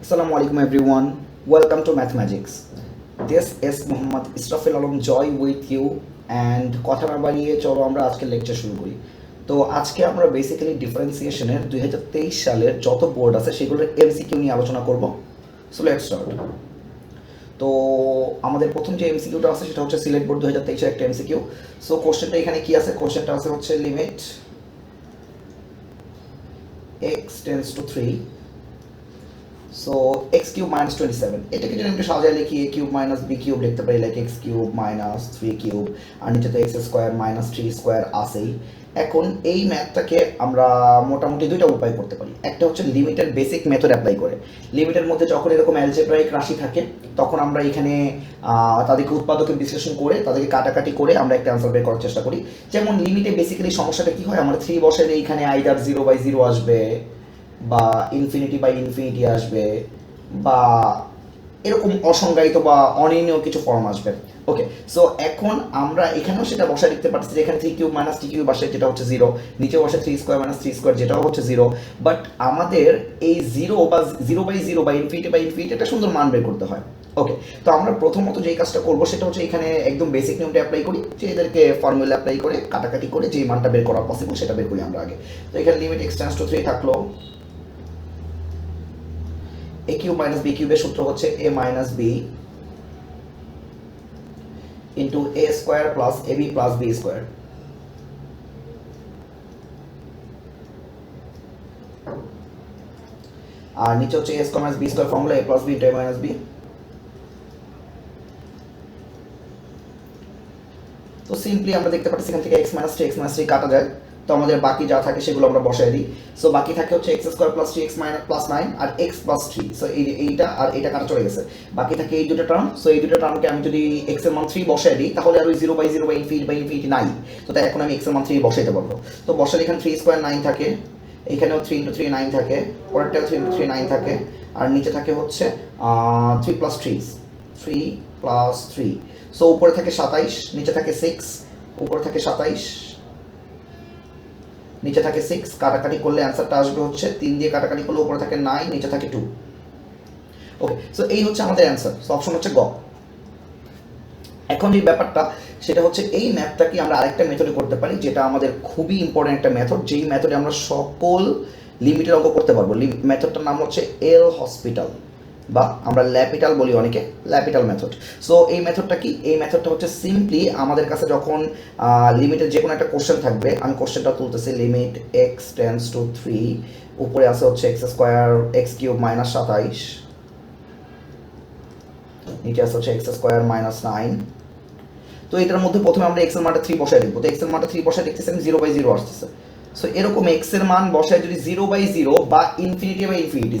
Assalamu alaikum everyone. Welcome to Mathemagics. This is Muhammad Israfil Alam Joy with you and কথা না বাড়িয়ে চলো আমরা আজকে লেকচার শুরু করি। তো আজকে আমরা বেসিক্যালি ডিফারেন্সিয়েশনের 2023 সালের যত বোর্ড আছে সেগুলোর এমসিকিউ নিয়ে আলোচনা করব। So let's start. তো আমাদের প্রথম যে এমসিকিউটা আছে সেটা হচ্ছে সিলেট বোর্ড 2023 এর একটা এমসিকিউ। সো কোশ্চেনটা এখানে কি আছে? কোশ্চেনটা আছে হচ্ছে limit x tends to 3 so x cube minus 27 এটাকে যদি আমরা সাজায় লিখি a cube minus b cube লিখতে পারি like x cube minus 3 cube আর নিচে তো x square minus 3 square আছেই। এখন এই ম্যাথটাকে আমরা মোটামুটি দুইটা উপায় করতে পারি। একটা হচ্ছে লিমিটের বেসিক মেথড অ্যাপ্লাই করে। লিমিটের মধ্যে যখন এরকম অ্যালজেব্রাইক রাশি থাকে তখন আমরা এখানে তাদেরকে উৎপাদকে বিশ্লেষণ করে তাদেরকে কাটাকাটি করে আমরা একটা অ্যান্সার বের করার চেষ্টা করি। যেমন লিমিটে বেসিক্যালি সমস্যাটা কি হয়, আমরা 3 বসালে এইখানে আইদার 0/0 আসবে বা ইনফিনিটি আসবে বা এরকম অসংজ্ঞায়িত বা অনির্ণীয় কিছু ফর্ম আসবে। ওকে, সো এখন আমরা এখানেও সেটা বসায় লিখতে পারছি যে এখানে 3 কিউব মাইনাস t কিউব আসে যেটা হচ্ছে 0, নিচে বসে 3 স্কোয়ার মাইনাস 3 স্কোয়ার যেটাও হচ্ছে 0। বাট আমাদের এই 0 বা 0/0 বা ইনফিনিটি একটা সুন্দর মান বের করতে হয়। ওকে, তো আমরা প্রথমত যেই কাজটা করবো সেটা হচ্ছে এখানে একদম বেসিক নিয়মটা অ্যাপ্লাই করি, যে এদেরকে ফর্মুলা অ্যাপ্লাই করে কাটাকাটি করে যেই মানটা বের করা পসিবল সেটা বের করি আমরা আগে। তো এখানে লিমিট x টেন্ডস টু 3 থাকলো, a কিউব মাইনাস b কিউবের সূত্র হচ্ছে a minus b into a square plus ab plus b square. আর নিচে হচ্ছে a square minus b square formula a plus b into a minus b। তো simply আমরা দেখতে পাচ্ছি এখান থেকে x মাইনাস 3 কাটা যায়, তো আমাদের বাকি যা থাকে সেগুলো আমরা বসায় দিই। সো বাকি থাকে হচ্ছে x square plus 3x minus plus 9 আর x প্লাস 3। সো এইটা আর এটা কাটা চলে গেছে, বাকি থাকে এই দুটো টার্ম। সো এই দুটো টার্মকে আমি যদি x এর মান 3 বসায় দিই তাহলে আর ওই 0/0 বা ইনফিনিটি নাই। তো তাই এখন আমি x এর মান 3 বসাইতে পারবো। তো বসালে এখানে 3 স্কোয়ার 9 থাকে, এইখানেও 3 ইন্টু 3 9 থাকে, পরেরটাও 3 ইন্টু 3 9 থাকে, আর নিচে থাকে হচ্ছে 3 প্লাস 3। সো উপরে থাকে 27, নিচে থাকে 6, উপরে থাকে 27, নিচে থাকে 6। কাটাকাটি করলে অ্যান্সারটা আসবে হচ্ছে 3 দিয়ে কাটাকাটি করলে উপরে থাকে 9, নিচে থাকে 2। ওকে, সো এই হচ্ছে আমাদের অ্যান্সার। সো অপশন হচ্ছে গ। এখন যে ব্যাপারটা সেটা হচ্ছে এই ম্যাথটাকে আমরা আরেকটা মেথডে করতে পারি, যেটা আমাদের খুবই ইম্পর্টেন্ট একটা মেথড, যেই মেথডে আমরা সকল লিমিটের অঙ্ক করতে পারবো। মেথডটার নাম হচ্ছে এল হসপিটাল বা আমরা ল্যাপিটাল বলি অনেকে, ল্যাপিটাল মেথড। সো এই মেথডটা কি? এই মেথডটা হচ্ছে সিম্পলি আমাদের কাছে যখন লিমিটের যে কোনো একটা কোশ্চেন থাকবে, আমি কোশ্চেনটা তুলতেছি লিমিট x টেন্ডস টু 3, উপরে আছে হচ্ছে x square x cube minus 27, নিচে আছে হচ্ছে x স্কোয়ার মাইনাস 9। তো এটার মধ্যে প্রথমে আমরা x এর মানটা 3 বসায় দিব। তো x এর মানটা 3 বসায় দেখতেছি আমি 0/0 আসতেছে। সো এরকম x এর মান বসায় যদি 0/0 বা ইনফিনিটি,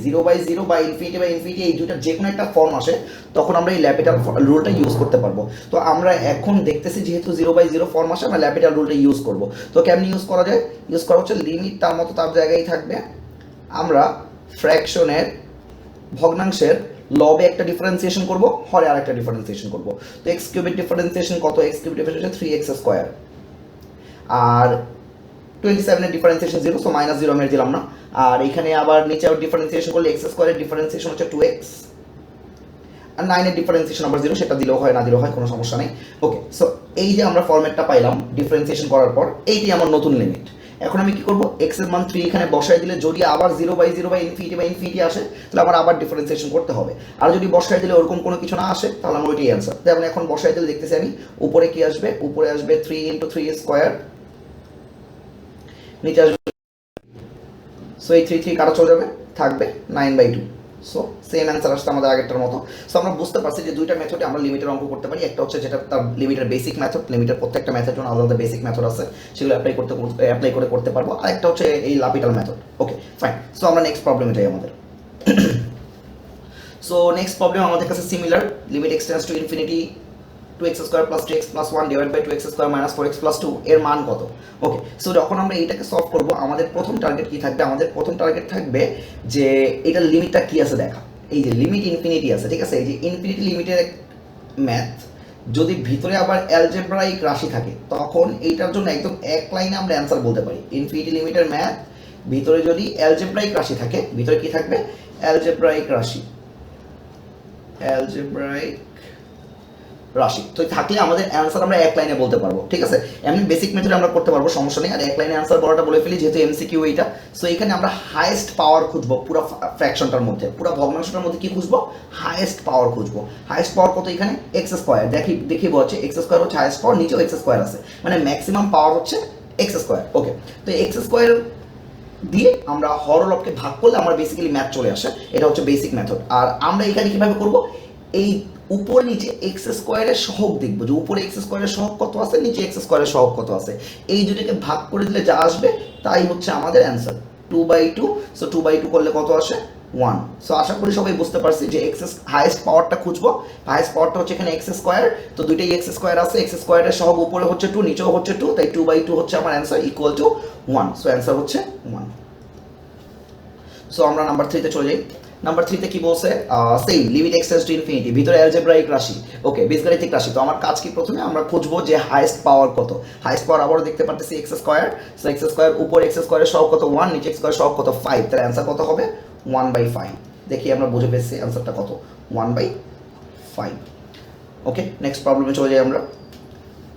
0/0 বা ইনফিনিটি এই দুইটা যে কোনো একটা ফর্ম আসে তখন আমরা এই ল্যাপিটাল রুলটা ইউজ করতে পারবো। তো আমরা এখন দেখতেছি যেহেতু 0/0 ফর্ম আসে আমরা ল্যাপিটাল রুলটা ইউজ করব। তো কেমনি ইউজ করা যায়? ইউজ করা হচ্ছে লিমিট তার মতো তার জায়গায় থাকবে, আমরা ফ্র্যাকশনের ভগ্নাংশের লবে একটা ডিফারেন্সিয়েশন করব, হরে আরেকটা ডিফারেন্সিয়েশন করব। তো x কিউবের ডিফারেন্সিয়েশন কত? x কিউবের ডিফারেন্সিয়েশন 3x স্কোয়ার, আর 27 এর ডিফারেন্সিয়েশন 0, সো মাইনাস 0 আমি দিলাম না। আর এখানে আবার নিচে আবার ডিফারেন্সিয়েশন করলে x স্কোয়ারের ডিফারেন্সিয়েশন হচ্ছে 2x, আর 9 এর ডিফারেন্সিয়েশন আবার 0, সেটা দিলেও হয় না দিলেও হয়, কোনো সমস্যা নেই। ওকে, সো এই যে আমরা ফরম্যাটটা পাইলাম ডিফারেন্সিয়েশন করার পর, এইটাই আমার নতুন লিমিট। এখন আমি কি করব? x এর মান 3 এখানে বসায় দিলে যদি আবার 0/0 বা ইনফিনিটি আসে তাহলে আমার আবার ডিফারেন্সিয়েশন করতে হবে। আর যদি বসায় দিলে ওরকম কোনো কিছু না আসে তাহলে আমার ওইটাই অ্যান্সার। যেমন এখন বসায় দিলে দেখতেছি আমি উপরে কি আসবে, উপরে আসবে 3 ইন্টু 3 স্কোয়ার, নিচে আসবে, সো এই 3 কাটা চলে যাবে, থাকবে 9/2। সো সেম অ্যান্সার আসছে আমাদের আগেরটার মতো। সো আমরা বুঝতে পারছি যে দুইটা মেথডে আমরা লিমিটের অঙ্ক করতে পারি। একটা হচ্ছে যেটা তার লিমিটের বেসিক মেথড, লিমিটের প্রত্যেকটা মেথড জন্য আলাদা বেসিক মেথড আছে, সেগুলো অ্যাপ্লাই করে করতে পারবো। আর একটা হচ্ছে এই L'Hopital method. Okay fine, so আমরা নেক্সট প্রবলেমে যাই আমাদের। সো নেক্সট প্রবলেম আমাদের কাছে similar, limit x tends to infinity 2x square plus 3x plus 1 divide by 2x square minus 4x plus 2 এর মান কত? ওকে, সো যখন আমরা এইটাকে সলভ করব আমাদের প্রথম টার্গেট কি থাকবে? আমাদের প্রথম টার্গেট থাকবে যে এটার লিমিটটা কি আছে দেখা। এই যে লিমিট ইনফিনিটি আছে, ঠিক আছে, এই যে ইনফিনিটি লিমিটের ম্যাথ যদি ভিতরে আবার অ্যালজেব্রাইক রাশি থাকে তখন এইটার জন্য একদম এক লাইনে আমরা অ্যান্সার বলতে পারি। ইনফিনিটি লিমিটের ম্যাথ ভিতরে যদি অ্যালজেব্রাইক রাশি থাকে, ভিতরে কি থাকবে? অ্যালজেব্রাইক রাশি। অ্যালজেব্রাইক রাশি তো থাকলে আমাদের অ্যান্সার আমরা এক লাইনে বলতে পারবো, ঠিক আছে। এমনি বেসিক মেথডে আমরা করতে পারবো, সমস্যা নেই। আর এক লাইনে অ্যান্সার বলাটা বলে ফেলি যেহেতু এমসিকিউ এইটা। সো এখানে আমরা হাইয়েস্ট পাওয়ার খুঁজবো পুরো ফ্র্যাকশনটার মধ্যে, পুরো ভগ্নাংশটার মধ্যে কি খুঁজবো? হাইয়েস্ট পাওয়ার খুঁজবো। হাইয়েস্ট পাওয়ার কত? এখানে এক্স স্কোয়ার, দেখিব হচ্ছে এক্স স্কোয়ার হচ্ছে হাইয়েস্ট পাওয়ার, নিচেও এক্স স্কোয়ার আছে, মানে ম্যাক্সিমাম পাওয়ার হচ্ছে এক্স স্কোয়ার। ওকে, তো এক্স স্কোয়ার দিয়ে আমরা হরলবকে ভাগ করলে আমার বেসিক্যালি ম্যাথ চলে আসে, এটা হচ্ছে বেসিক মেথড। আর আমরা এখানে কিভাবে করব? এই উপর নিচে এক্স স্কোয়ারের সহগ দেখবো যে উপরে এক্স স্কোয়ারের সহগ কত আছে, নিচে এক্স স্কোয়ারের সহগ কত আছে, এই দুটোকে ভাগ করে দিলে যা আসবে তাই হচ্ছে আমাদের অ্যান্সার 2/2। সো 2/2 করলে কত আসে? 1। সো আশা করি সবাই বুঝতে পারছি যে এক্স হাইয়েস্ট পাওয়ারটা খুঁজবো। হাইয়েস্ট পাওয়ারটা হচ্ছে এখানে এক্স স্কোয়ার, তো দুইটাই এক্স স্কোয়ার আছে, এক্স স্কোয়ারের সহগ উপরে হচ্ছে 2, নিচেও হচ্ছে 2, তাই 2/2 হচ্ছে আমার answer equal to 1। So answer হচ্ছে 1। সো আমরা নাম্বার 3 চলে যাই। নাম্বার 3 কি বলছে? Same, limit x tends to infinity, ভিতরে অ্যালজেব্রাইক রাশি। ওকে, বীজগাণিতিক রাশি। তো আমার কাজ কি? প্রথমে আমরা খুঁজবো যে হাইয়েস্ট পাওয়ার কত। হাইয়েস্ট পাওয়ার আবারও দেখতে পারতেছি x square. So x square উপর এক্স স্কোয়ারের সহগ কত? 1, নিচে এক্স স্কোয়ারের সহগ কত? 5। তার অ্যান্সার কত হবে? 1/5। দেখি আমরা বুঝে পেয়েছি অ্যান্সারটা কত? 1/5। ওকে, নেক্সট প্রবলেমে চলে যাই আমরা।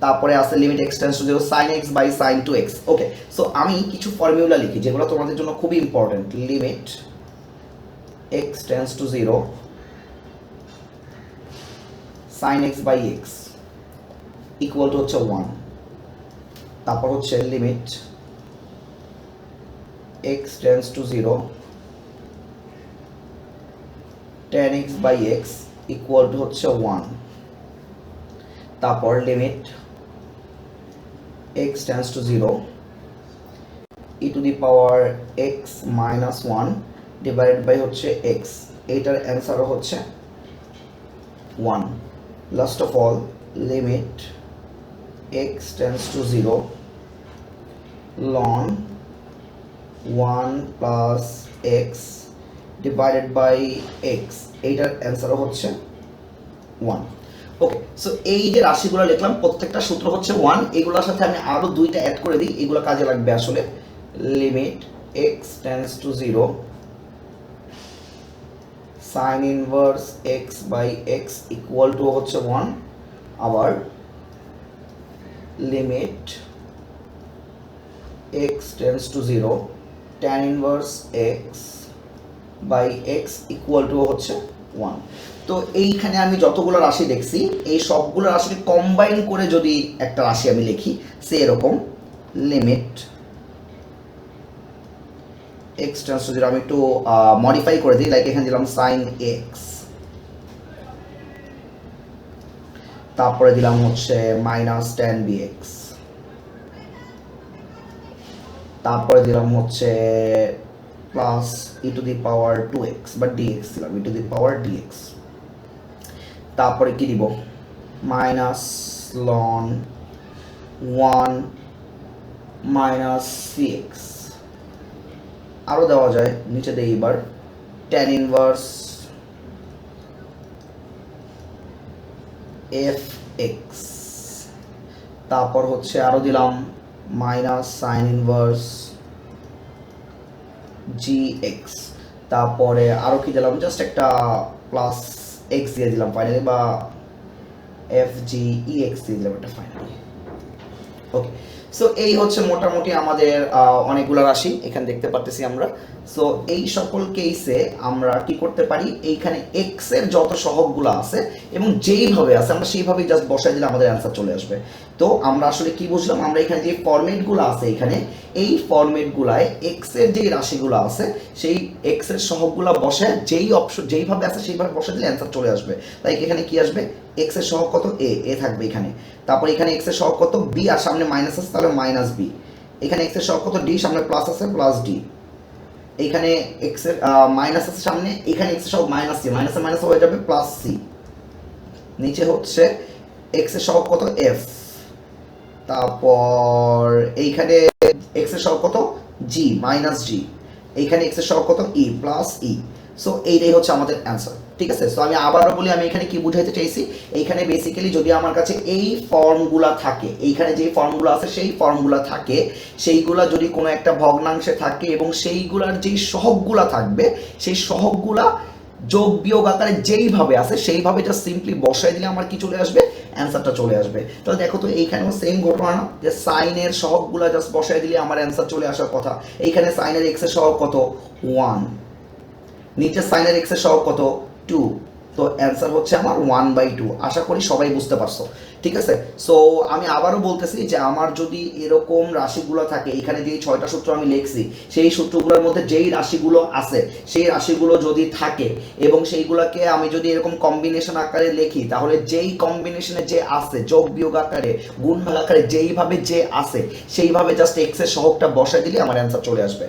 তারপরে আছে limit x tends to 0 sin x by sin 2x। Okay, so আমি কিছু ফর্মুলা লিখি যেগুলো তোমাদের জন্য খুবই important. Limit x tends to 0 sin x by x equal to হচ্ছে 1। তারপর হচ্ছে limit x tends to 0 tan x by x equal to হচ্ছে 1। তারপর limit x tends to 0 e to the power x minus 1 divided by হচ্ছে x, এইটার অ্যান্সারও হচ্ছে 1। Last of all limit x tends to 0 ln 1 plus x divided by x, এইটার অ্যান্সারও হচ্ছে 1। ওকে, so এই যে রাশিগুলো লিখলাম প্রত্যেকটা সূত্র হচ্ছে 1। এগুলোর সাথে আমি আরো দুইটা অ্যাড করে দিই, এগুলো কাজে লাগবে আসলে। Limit x tends to 0 sin inverse x by x equal to হচ্ছে 1। আবার limit x tends to 0 tan inverse x by x equal to হচ্ছে 1। তো এইখানে আমি যতগুলো রাশি দেখছি এই সবগুলো রাশিকে কম্বাইন করে যদি একটা রাশি আমি লিখি, সে এরকম লিমিট x টেন্ডস টু 0, আমি একটু মডিফাই করে দিই, লাইক এখানে দিলাম sin x, তারপরে দিলাম হচ্ছে মাইনাস tan bx, তারপরে দিলাম হচ্ছে plus e to the power 2x বা dx দিলাম, e to the power dx। তারপরে কি দিব? মাইনাস ln 1 মাইনাস cx, আরো দেওয়া যায়, নিচে দেই এবার tan ইনভার্স fx, তারপর হচ্ছে আরো দিলাম মাইনাস sin ইনভার্স gx, তারপরে আরো কি দিলাম? জাস্ট একটা প্লাস x দিয়ে দিলাম ফাইনালি, বা fgex দিয়ে দিলাম একটা ফাইনালি। ওকে, সো এই হচ্ছে মোটামুটি আমাদের অনেকগুলো রাশি এখানে দেখতে পারতেছি আমরা। সো এই সকল কেসে আমরা কি করতে পারি? এইখানে x এর যত সহগগুলো আছে এবং যেইভাবে আছে আমরা সেইভাবেই জাস্ট বসাই দিলে আমাদের অ্যান্সার চলে আসবে। তো আমরা আসলে কি বুঝলাম? আমরা এখানে যে ফরম্যাটগুলো আছে এখানে এই ফরম্যাটগুলায় x এর যেই রাশিগুলো আছে সেই x এর সহগগুলো বসে যেই অপশন যেইভাবে আছে সেইভাবে বসে দিলে অ্যান্সার চলে আসবে। লাইক এখানে কি আসবে? x এর সহগ কত? a থাকবে এখানে। তারপর এখানে x এর সহগ কত? b, আর সামনে মাইনাস আছে তাহলে মাইনাস b। এখানে x এর সহগ কত? d, সামনে প্লাস আছে প্লাস d। এইখানে x এর মাইনাস আছে সামনে, এখানে x এর সহগ মাইনাস c, মাইনাসে মাইনাস হয়ে যাবে প্লাস c। নিচে হচ্ছে x এর সহগ কত? f। তারপর এইখানে x এর সহগ কত? g minus g। এইখানে x এর সহগ কত? e plus e। সো এইটাই হচ্ছে আমাদের অ্যান্সার, ঠিক আছে। সো আমি আবারও বলি আমি এখানে কি বুঝাইতে চাইছি, এইখানে বেসিক্যালি যদি আমার কাছে এই ফর্মগুলা থাকে, এইখানে যে ফর্মগুলো আছে সেই ফর্মগুলা থাকে, সেইগুলা যদি কোনো একটা ভগ্নাংশে থাকে এবং সেইগুলার যেই সহগগুলা থাকবে সেই সহগগুলা যোগ বিয়োগ আকারে যেইভাবে আছে সেইভাবে জাস্ট সিম্পলি বসাই দিলে আমার কি চলে আসবে, অ্যান্সারটা চলে আসবে। তাহলে দেখো তো এইখানেও সেম ঘটনা না, যে সাইনের সহগগুলো জাস্ট বসাই দিলে আমার অ্যান্সার চলে আসার কথা। এইখানে সাইনের এক্স এর সহগ কত 1, নিচে সাইনের এক্স এর সহগ কত 2, তো অ্যান্সার হচ্ছে আমার 1/2। আশা করি সবাই বুঝতে পারছো, ঠিক আছে। সো আমি আবারও বলতেছি যে আমার যদি এরকম রাশিগুলো থাকে, এখানে যে 6টা সূত্র আমি লিখছি সেই সূত্রগুলোর মধ্যে যেই রাশিগুলো আছে সেই রাশিগুলো যদি থাকে এবং সেইগুলোকে আমি যদি এরকম কম্বিনেশন আকারে লিখি, তাহলে যেই কম্বিনেশনে যে আছে যোগ বিয়োগ আকারে গুণ ভাগ আকারে যেইভাবে যে আছে সেইভাবে জাস্ট এক্স এর সহগটা বসাই দিলে আমার অ্যান্সার চলে আসবে।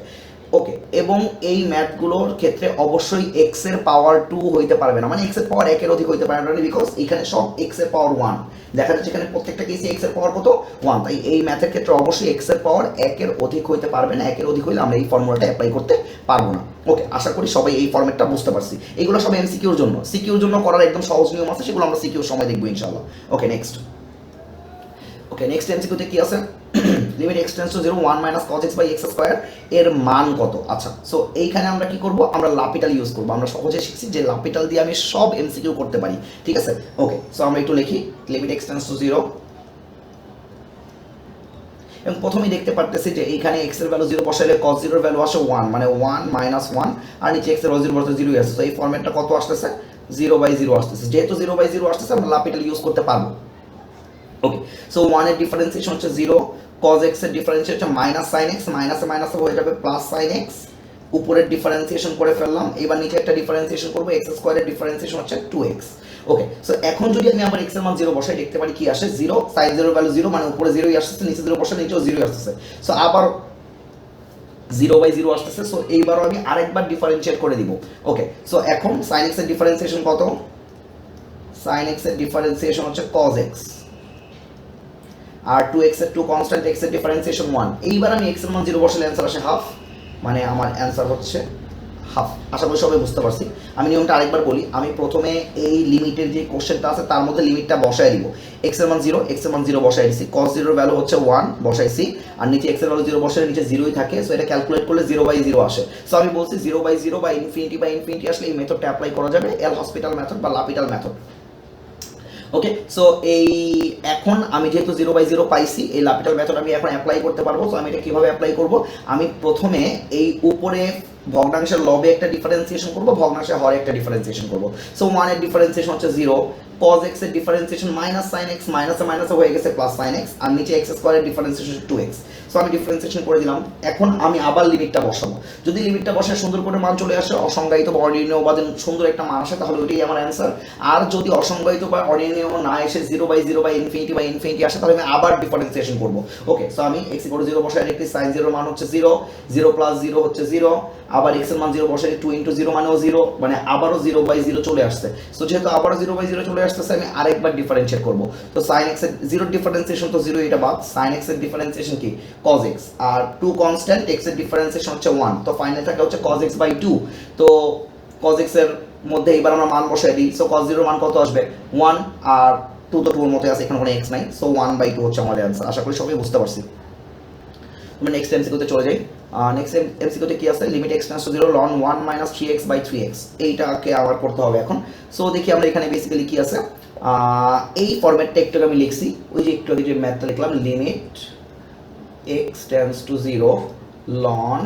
ওকে, এবং এই ম্যাথগুলোর ক্ষেত্রে অবশ্যই এক্স এর পাওয়ার 2 হইতে পারবে না, মানে এক্স এর পাওয়ার 1 এর অধিক হইতে পারবে না, বিকজ এখানে সব এক্স এর পাওয়ার 1 দেখা যাচ্ছে, এখানে প্রত্যেকটা কেসে এক্স এর পাওয়ার কত 1, তাই এই ম্যাথের ক্ষেত্রে অবশ্যই এক্স এর পাওয়ার 1 এর অধিক হইতে পারবে না। 1 এর অধিক হইলে আমরা এই ফর্মুলাটা অ্যাপ্লাই করতে পারবো না। ওকে, আশা করি সবাই এই ফর্মেটটা বুঝতে পারছি। এগুলো সব এমসিকিউর জন্য, সিকিউর জন্য করার একদম সহজ নিয়ম আছে, সেগুলো আমরা সিকিউর সময় দেখবো ইনশাআল্লাহ। ওকে নেক্সট, ওকে নেক্সট এমসিকিউতে কি আছে, limit x tends to 0 1 minus cos x by x square এর মান কত। আচ্ছা, সো এইখানে আমরা কি করব, আমরা লাপিটাল ইউজ করব। আমরা সহজে শিখছি যে লাপিটাল দিয়ে আমি সব এমসিকিউ করতে পারি, ঠিক আছে। ওকে, সো আমরা একটু লিখি লিমিট x টেন্ডস টু 0, এবং প্রথমেই দেখতে পারতেছি যে এইখানে x এর ভ্যালু 0 বসাইলে cos 0 এর ভ্যালু আসে 1, মানে 1 মাইনাস 1, আর নিচে x এর ভ্যালু 0 বসাইলে 0 আসছে। সো এই ফরম্যাটটা কত আসতেছে, 0/0 আসতেছে। যেহেতু 0/0 আসতেছে আমরা লাপিটাল ইউজ করতে পারবো। ওকে, সো 1 এর ডিফারেন্সিয়েশন হচ্ছে 0, cos x এর ডিফারেন্সিয়েশন হচ্ছে মাইনাস sin x, মাইনাসে মাইনাসে হয়ে যাবে প্লাস sin x, উপরের ডিফারেন্সিয়েশন করে ফেললাম। এবার নিচে একটা ডিফারেন্সিয়েশন করব, x স্কয়ারের ডিফারেন্সিয়েশন হচ্ছে 2x। ওকে, সো এখন যদি আমি আবার x এর মান 0 বসাই, দেখতে পারি কি আসে 0, sin 0 এর ভ্যালু 0, মানে উপরে 0ই আসছে, নিচে 0 বসালে নিচেও 0 আসছে। সো আবার 0/0 আসতেছে। সো এইবারও আমি আরেকবার ডিফারেন্সিয়েট করে দিব। ওকে, সো এখন sin x এর ডিফারেন্সিয়েশন কত, sin x এর ডিফারেন্সিয়েশন হচ্ছে cos x, আর 2x এর 2 কনস্ট্যান্ট, x এর ডিফারেন্সিয়েশন 1। এইবার আমি x এর মান 0 বসালে অ্যান্সার আসে হাফ, মানে আমার অ্যান্সার হচ্ছে হাফ। আশা করি সবাই বুঝতে পারছি। আমি নিয়মটা আরেকবার বলি, আমি প্রথমে এই লিমিটের যে কোশ্চেনটা আছে তার মধ্যে লিমিটটা বসাই দিব। x এর মান 0, x এর মান 0 বসাই দিছি, cos 0 এর ভ্যালু হচ্ছে 1 বসাইছি, আর নিচে x এর ভ্যালু 0 বসালে নিচে 0ই থাকে। সো এটা ক্যালকুলেট করলে 0/0 আসে। সো আমি বলছি 0/0 বা ইনফিনিটি আসলে এই মেথডটা অ্যাপ্লাই করা যাবে, এল হসপিটাল মেথড বা লাপিটাল মেথড। ওকে, সো এই এখন আমি যেহেতু 0/0 পাইছি, এই লাপিটাল মেথড আমি এখন অ্যাপ্লাই করতে পারবো। সো আমি এটা কিভাবে অ্যাপ্লাই করব, আমি প্রথমে এই উপরে ভগ্নাংশের লবে একটা ডিফারেন্সিয়েশন করব, ভগ্নাংশের হরে একটা ডিফারেন্সিয়েশন করব। সো 1 এর ডিফারেন্সিয়েশন হচ্ছে 0, cos x এর ডিফারেন্সিয়েশন মাইনাস sin x, মাইনাসে মাইনাসে হয়ে গেছে প্লাস sin x, আর নিচে x স্কয়ারের ডিফারেন্সিয়েশন 2x। সো আমি ডিফারেন্সিয়েশন করে দিলাম। এখন আমি আবার লিমিটটা বসাবো। যদি লিমিটটা বসায় সুন্দর করে মান চলে আসে, অসংজ্ঞায়িত বা অর্ডিনারি বা সুন্দর একটা মান আসে, তাহলে ওইটাই আমার অ্যান্সার। আর যদি অসংজ্ঞায়িত বা অর্ডিনারি না এসে 0/0 বা ইনফিনিটি আসে, তাহলে আমি আবার ডিফারেন্সিয়েশন করব। ওকে, সো আমি x = 0 বসায় রেখেছি, sin 0 মান হচ্ছে 0, 0 + 0 হচ্ছে 0, আবার x এর মান 0 বসাই 2 × 0 মানেও 0, মানে আবারও 0/0 চলে আসছে। সো যেহেতু আবারও 0/0 চলে আসতেছে, আমি আরেকবার ডিফারেন্সিয়েট করব। তো sin x এর 0 ডিফারেন্সিয়েশন তো 0, এটা বাদ। sin x এর ডিফারেন্সিয়েশন কি cos x, আর 2 কনস্ট্যান্ট, x এর ডিফারেন্সিয়েশন হচ্ছে 1, তো ফাইনাল থাকে হচ্ছে cos x/2। তো cos x এর মধ্যে এবার আমরা মান বসাই দিই। সো cos 0 এর মান কত আসবে 1, আর 2 তো 2 এর মধ্যে আছে, এখানে কোনো x নাই। সো 1/2 হচ্ছে আমাদের অ্যান্সার। আশা করি সবাই বুঝতে পারছি। আমরা নেক্সট এমসিকিউতে চলে যাই। নেক্সট এমসিকিউতে কি আছে, limit x tends to 0 ln 1 - 3x/3x, এইটাকে আবার করতে হবে এখন। সো দেখি আমরা এখানে বেসিক্যালি কি আছে। এই ফরম্যাটটা একটু আমি লিখছি, ওই যে একটু আগে যে ম্যাথটা লিখলাম, limit x tends to 0 ln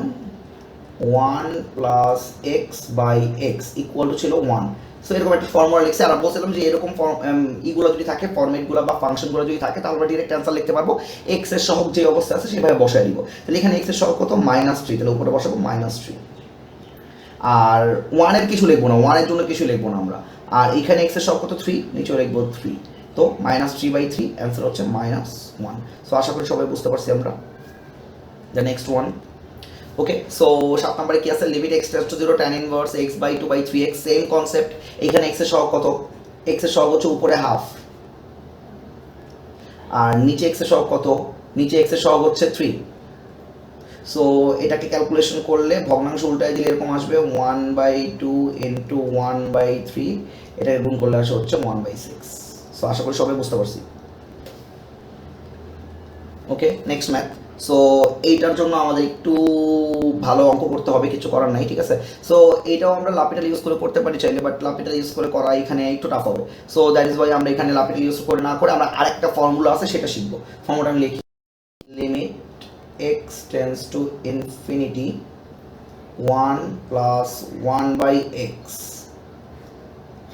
1 + x/x equal to ছিল 1। সো এরকম একটা ফর্মুলা লিখছি। আর বলছিলাম যে এরকম ইগুলো যদি থাকে, ফরম্যাটগুলো বা ফাংশনগুলো যদি থাকে, তাহলে আমরা ডিরেক্ট অ্যান্সার লিখতে পারবো। x এর সহগ যে অবস্থা আছে সেভাবে বসাই দিব। তাহলে এখানে x এর সহগ কত -3, তাহলে উপরে বসাবো -3। আর 1 এর কিছু লিখবো না, 1 এর জন্য কিছু লিখবো না আমরা। আর এখানে x এর সহগ কত 3, নিচেও লিখবো 3, তো -3/3 অ্যান্সার হচ্ছে -1। সো আশা করি সবাই বুঝতে পারছি আমরা। The next one. Okay, so 7 নম্বরে কি আছে, limit x tends to 0 tan inverse x/2/3x, same concept. এখানে x এর সহগ কত, x এর সহগ হচ্ছে উপরে হাফ, আর নিচে x এর সহগ কত, নিচে x এর সহগ হচ্ছে 3। সো এটাকে ক্যালকুলেশন করলে ভগ্নাংশ উল্টায় দিলে এরকম আসবে 1/2 × 1/3, এটাকে গুণ করলে আসে হচ্ছে 1/6। সো আশা করি সবাই বুঝতে পারছি। ওকে, নেক্সট ম্যাথ। সো এইটার জন্য আমাদের একটু ভালো অঙ্ক করতে হবে, কিছু করার নাই, ঠিক আছে। সো এইটাও আমরা লাপিটাল ইউজ করে করতে পারি চাইলে, বাট লাপিটাল ইউজ করে করা এখানে একটু টাফ হবে। সো দ্যাট ইজ ওয়াই আমরা এখানে লাপিটাল ইউজ করে না করে আমরা আরেকটা ফর্মুলা আছে সেটা শিখবো। ফর্মুলাটা আমি লিখি, limit x tends to infinity 1 plus 1 by x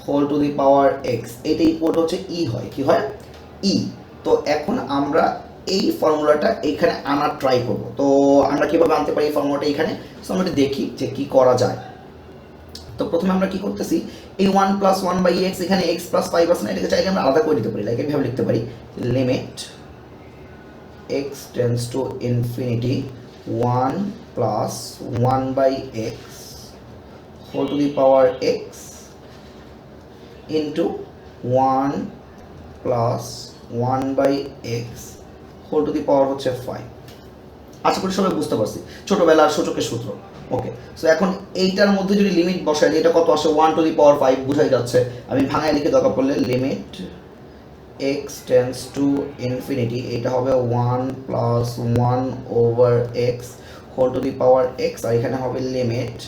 whole to the power x, এটা ইকুয়াল হচ্ছে ই হয়, কি হয় ই। তো এখন আমরা এই ফর্মুলাটা এখানে আনার ট্রাই করব। তো আমরা কিভাবে আনতে পারি এই ফর্মুলাটা এখানে, সো আমরা দেখি যে কি করা যায়। তো প্রথমে আমরা কি করতেছি, এই 1 প্লাস 1 বাই এক্স, এখানে এক্স প্লাস 5 আছে না, এটাকে চাইলে আমরা আলাদা করে দিতে পারি, লাইক এভাবে লিখতে পারি, limit x tends to infinity 1 plus 1 by x whole to the power x into 1 plus 1 by x whole to the power হচ্ছে 5। আশা করি সবাই বুঝতে পারছি, ছোটবেলার সূচকের সূত্র। ওকে, সো এখন এইটার মধ্যে যদি লিমিট বসাই, এটা কত আসে 1 টু দি পাওয়ার 5 বুঝাই যাচ্ছে। আমি ভাঙায় লিখে দরকার পড়লে limit x tends to infinity, এটা হবে 1 plus 1 over x whole to the power x, আর এখানে হবে limit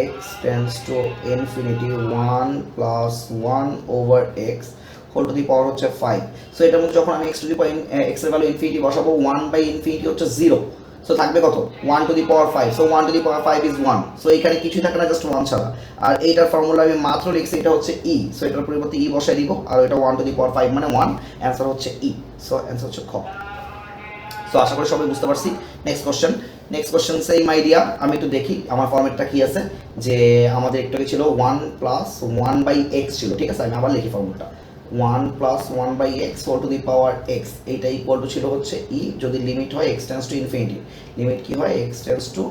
x tends to infinity 1 plus 1 over x whole to the power হচ্ছে 5। সো এটার মধ্যে যখন আমি x to the power x এর ভ্যালু ইনফিনিটি বসাবো, 1 বাই ইনফিনিটি হচ্ছে 0, সো থাকবে কত 1 two the power 5। So 1 two the power 5 is 1, so এখানে কিছুই থাকে না, জাস্ট 1 ছাড়া। আর এইটার ফর্মুলা আমি মাত্র লিখছি, এটা হচ্ছে ই, সো এটার পরিবর্তে ই বসাই দিব, আর এটা 1 টু দি পাওয়ার 5 মানে 1, অ্যান্সার হচ্ছে ই। সো অ্যান্সার হচ্ছে খ। সো আশা করি সবাই বুঝতে পারছি। নেক্সট কোশ্চেন সেম আইডিয়া, আমি একটু দেখি আমার ফর্মেটটা কি আছে। যে আমাদের একটু ছিল 1 প্লাস 1 বাই এক্স ছিল, ঠিক আছে, আমি আবার লিখি ফর্মুলাটা, 1 plus 1 by x whole to the power x, এইটা ইকুয়াল টু ছিল হচ্ছে ই, যদি লিমিট হয় x tends to infinity, limit কি হয় এক্স টেন্স টু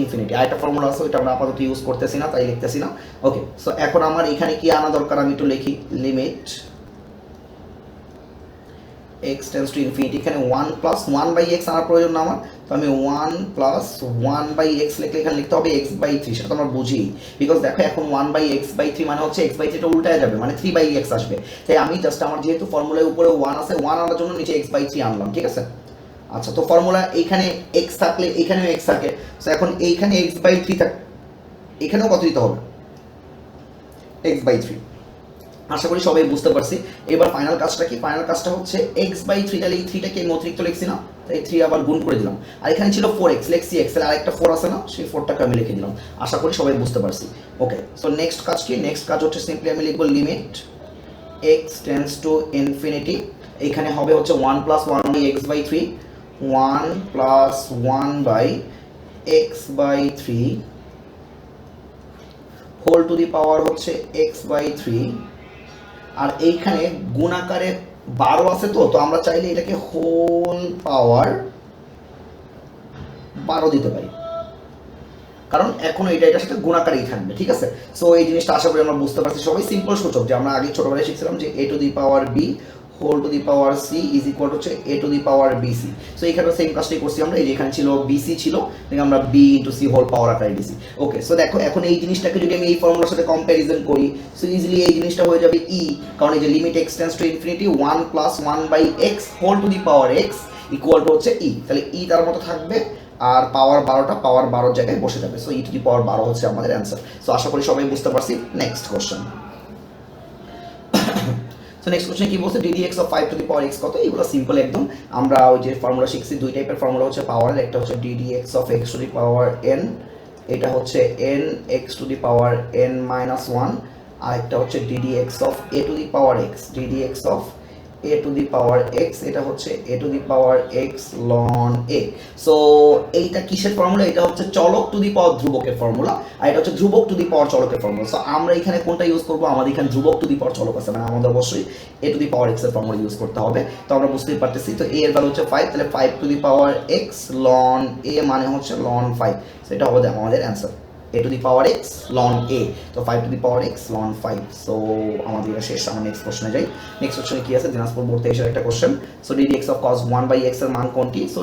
ইনফিনিটি। আরেকটা ফর্মুলা আছে, ওইটা আমরা আপাতত ইউজ করতেছি না, তাই লিখতেছি না। ওকে, সো এখন আমার এখানে কি আনা দরকার, আমি একটু লিখি, limit x tends to infinity, এখানে 1 প্লাস 1 বাই এক্স আনার প্রয়োজন না আমার, তো আমি 1 প্লাস 1 বাই এক্স লিখলে এখানে লিখতে হবে এক্স বাই 3, সেটা তো আমরা বুঝি, বিকজ দেখো এখন 1 বাই এক্স বাই 3 মানে হচ্ছে এক্স বাই 3টা উল্টায় যাবে, মানে 3 বাই এক্স আসবে। তাই আমি জাস্ট আমার যেহেতু ফর্মুলার উপরে 1 আছে, 1 আনার জন্য নিচে এক্স বাই 3 আনলাম, ঠিক আছে। আচ্ছা, তো ফর্মুলা এইখানে এক্স থাকলে এখানেও এক্স থাকে, সো এখন এইখানে এক্স বাই 3 থাকে, এখানেও কত দিতে হবে এক্স বাই 3। আশা করি সবাই বুঝতে পারছি। এবার ফাইনাল কাজটা কি, ফাইনাল কাজটা হচ্ছে এক্স বাই 3, তাহলে এই 3টাকে আমি অতিরিক্ত লিখছি না, তাই 3 আবার গুণ করে দিলাম, আর এখানে ছিল 4x, লিখছি x, তাহলে আরেকটা 4 আছে না, সেই 4টাকে আমি লিখে দিলাম। আশা করি সবাই বুঝতে পারছি। ওকে, সো নেক্সট কাজ কি, নেক্সট কাজ হচ্ছে সিম্পলি আমি লিখবো limit x tends to infinity, এখানে হবে হচ্ছে 1 plus 1 by x by 3, 1 plus 1 by x by 3 whole to the power হচ্ছে এক্স বাই 3, আর এইখানে গুণাকারে 12 আছে, তো আমরা চাইলে এটাকে হোল পাওয়ার 12 দিতে পারি, কারণ এখন এটার সাথে গুণাকারেই থাকবে, ঠিক আছে। সো এই জিনিসটা আশা করি আমরা বুঝতে পারছি সবাই। সিম্পল সূচক, যে আমরা আগে ছোটবেলায় শিখছিলাম যে a to the power b whole to the power c is equal হচ্ছে a to the power bc. So এখানে সেম কাজটাই করছি আমরা, এই যে এখানে ছিল বিসি ছিল, আমরা B into C whole power আকারে দিছি। ওকে, সো দেখো এখন এই জিনিসটাকে যদি আমি এই ফর্মুলার সাথে কম্প্যারিজন করি, সো ইজিলি এই জিনিসটা হয়ে যাবে ই, কারণ এই যে limit x tends to infinity 1 plus 1 by x whole to the power x equal to হচ্ছে ই, তাহলে ই তার মতো থাকবে, আর পাওয়ার 12টা পাওয়ার 12 জায়গায় বসে যাবে। সো ই টু দি পাওয়ার 12 হচ্ছে আমাদের অ্যান্সার। সো আশা করি সবাই বুঝতে পারছি। Next question. So next question কি বলছে, ddx of 5 two the power x কত, এগুলো সিম্পল একদম। আমরা ওই যে ফর্মুলা শিখছি, দুই টাইপের ফর্মুলা হচ্ছে পাওয়ার, একটা হচ্ছে ddx of x to the power n, এটা হচ্ছে n x to the power n minus 1, আর একটা হচ্ছে ddx of a two the power x, ddx of a two the power x, এটা হচ্ছে a two the power x ln a। So এইটা কিসের formula, এটা হচ্ছে চলক টু দি পাওয়ার ধ্রুবকের ফর্মুলা, আর এটা হচ্ছে ধ্রুবক টু দি পাওয়ার চলকের ফর্মুলা। সো আমরা এখানে কোনটা ইউজ করবো, আমাদের এখানে ধ্রুবক টু দি পাওয়ার চলক আছে, মানে আমাদের অবশ্যই a two the power x এর ফর্মুলা ইউজ করতে হবে। তো আমরা বুঝতেই পারতেছি, তো a এর ভ্যালু হচ্ছে 5, তাহলে 5 two the power x ln a মানে হচ্ছে ln 5, সেটা হবে আমাদের answer, a to the power x ln a, তো 5 to the power x ln 5। So আমাদের এটা শেষ, আমরা নেক্সট কোশ্চেনে যাই। নেক্সট কোশ্চেনে কি আছে, দিনাজপুর বোর্ড থেকে এসে একটা question. So ddx of cos 1 by x এর মান কোনটি। সো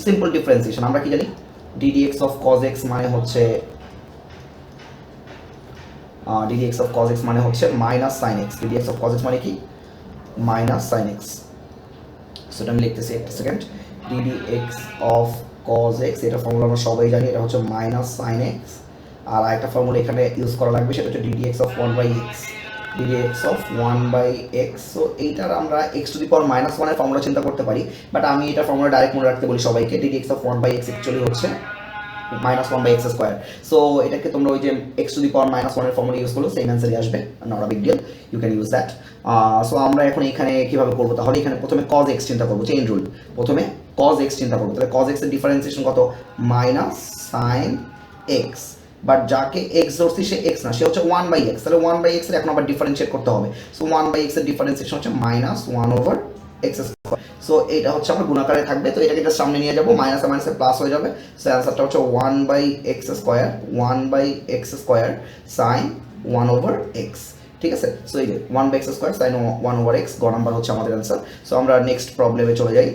সিম্পল ডিফারেন্সিয়েশন, আমরা কি জানি ddx of cos x মানে হচ্ছে ddx of cos x মানে হচ্ছে minus sin x, ddx of cos x মানে কি মাইনাস sin x। সো এটা আমি লিখতেছি একটা second, d d x of cos x, এটা ফর্মুলা আমরা সবাই জানি, এটা হচ্ছে মাইনাস সাইন এক্স। আর আরেকটা ফর্মুলা এখানে ইউজ করা লাগবে, সেটা হচ্ছে DD x of 1/x, DD x of 1/x। So এইটার আমরা x to the power minus ওয়ানের ফর্মুলা চিন্তা করতে পারি, বাট আমি এটা ফর্মুলা ডাইরেক্ট মনে রাখতে বলি সবাইকে। D d x of 1/x actually হচ্ছে মাইনাস 1/x স্কোয়ার। সো এটাকে তোমরা ওই যে x to the power minus ওয়ানের ফর্মুলা ইউজ করলো, সেম অ্যান্সারই আসবে, not a big deal, you can use that. So আমরা এখন এখানে কিভাবে করবো, তাহলে এখানে প্রথমে কজ এক্স চিন্তা করবো, চেইন রুল, প্রথমে কজ এক্স চিন্তা করবো। তাহলে কজ এক্স এর ডিফারেন্সিয়েশন কত, মাইনাস সাইন এক্স, বাট যাকে এক্স ধরছি সে এক্স না, সে হচ্ছে 1/x। তাহলে 1/x এর এখন আবার ডিফারেন্সিয়েট করতে হবে। সো 1/x এর ডিফারেন্সিয়েশন হচ্ছে মাইনাস 1/x স্কোয়ার। সো এটা হচ্ছে আমার গুণাকারে থাকবে, তো এটাকে জাস্ট সামনে নিয়ে যাবো, মাইনাসে মাইনাসে প্লাস হয়ে যাবে। সো অ্যান্সারটা হচ্ছে 1/x square, 1/x square sine 1/x। ঠিক আছে, সো এই যে 1/x স্কোয়ার সাইন 1/x, গ নাম্বার হচ্ছে আমাদের অ্যান্সার। সো আমরা নেক্সট প্রবলেমে চলে যাই।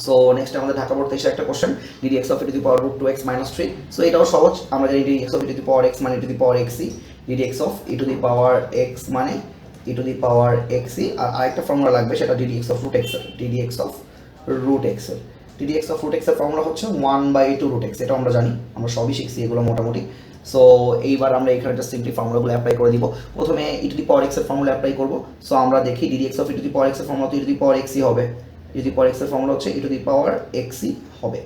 সো নেক্সট আমাদের ঢাকা বোর্ড থেকে একটা question, d d x of e to the power root 2x minus 3। So এটাও সহজ, আমরা জানি d d x of e to the power x মানে e to the power xc, d d x of e to the power x মানে e to the power xc। আর আরেকটা formula লাগবে, সেটা d d x of root x, d d x of root x, d d x of root x এর formula হচ্ছে 1/2 root x। এটা আমরা জানি, আমরা সবই শিখছি এগুলো মোটামুটি। সো এইবার আমরা এখানে একটা সিম্পলি ফর্মুলাগুলো অ্যাপ্লাই করে দিব। প্রথমে e to the power x এর ফর্মুলা অ্যাপ্লাই করব। সো আমরা দেখি DD x of e to the power x এর ফর্মুলা তো e to the power xc হবে, e to the power x এর ফর্মুলা হচ্ছে e to the power xc হবে।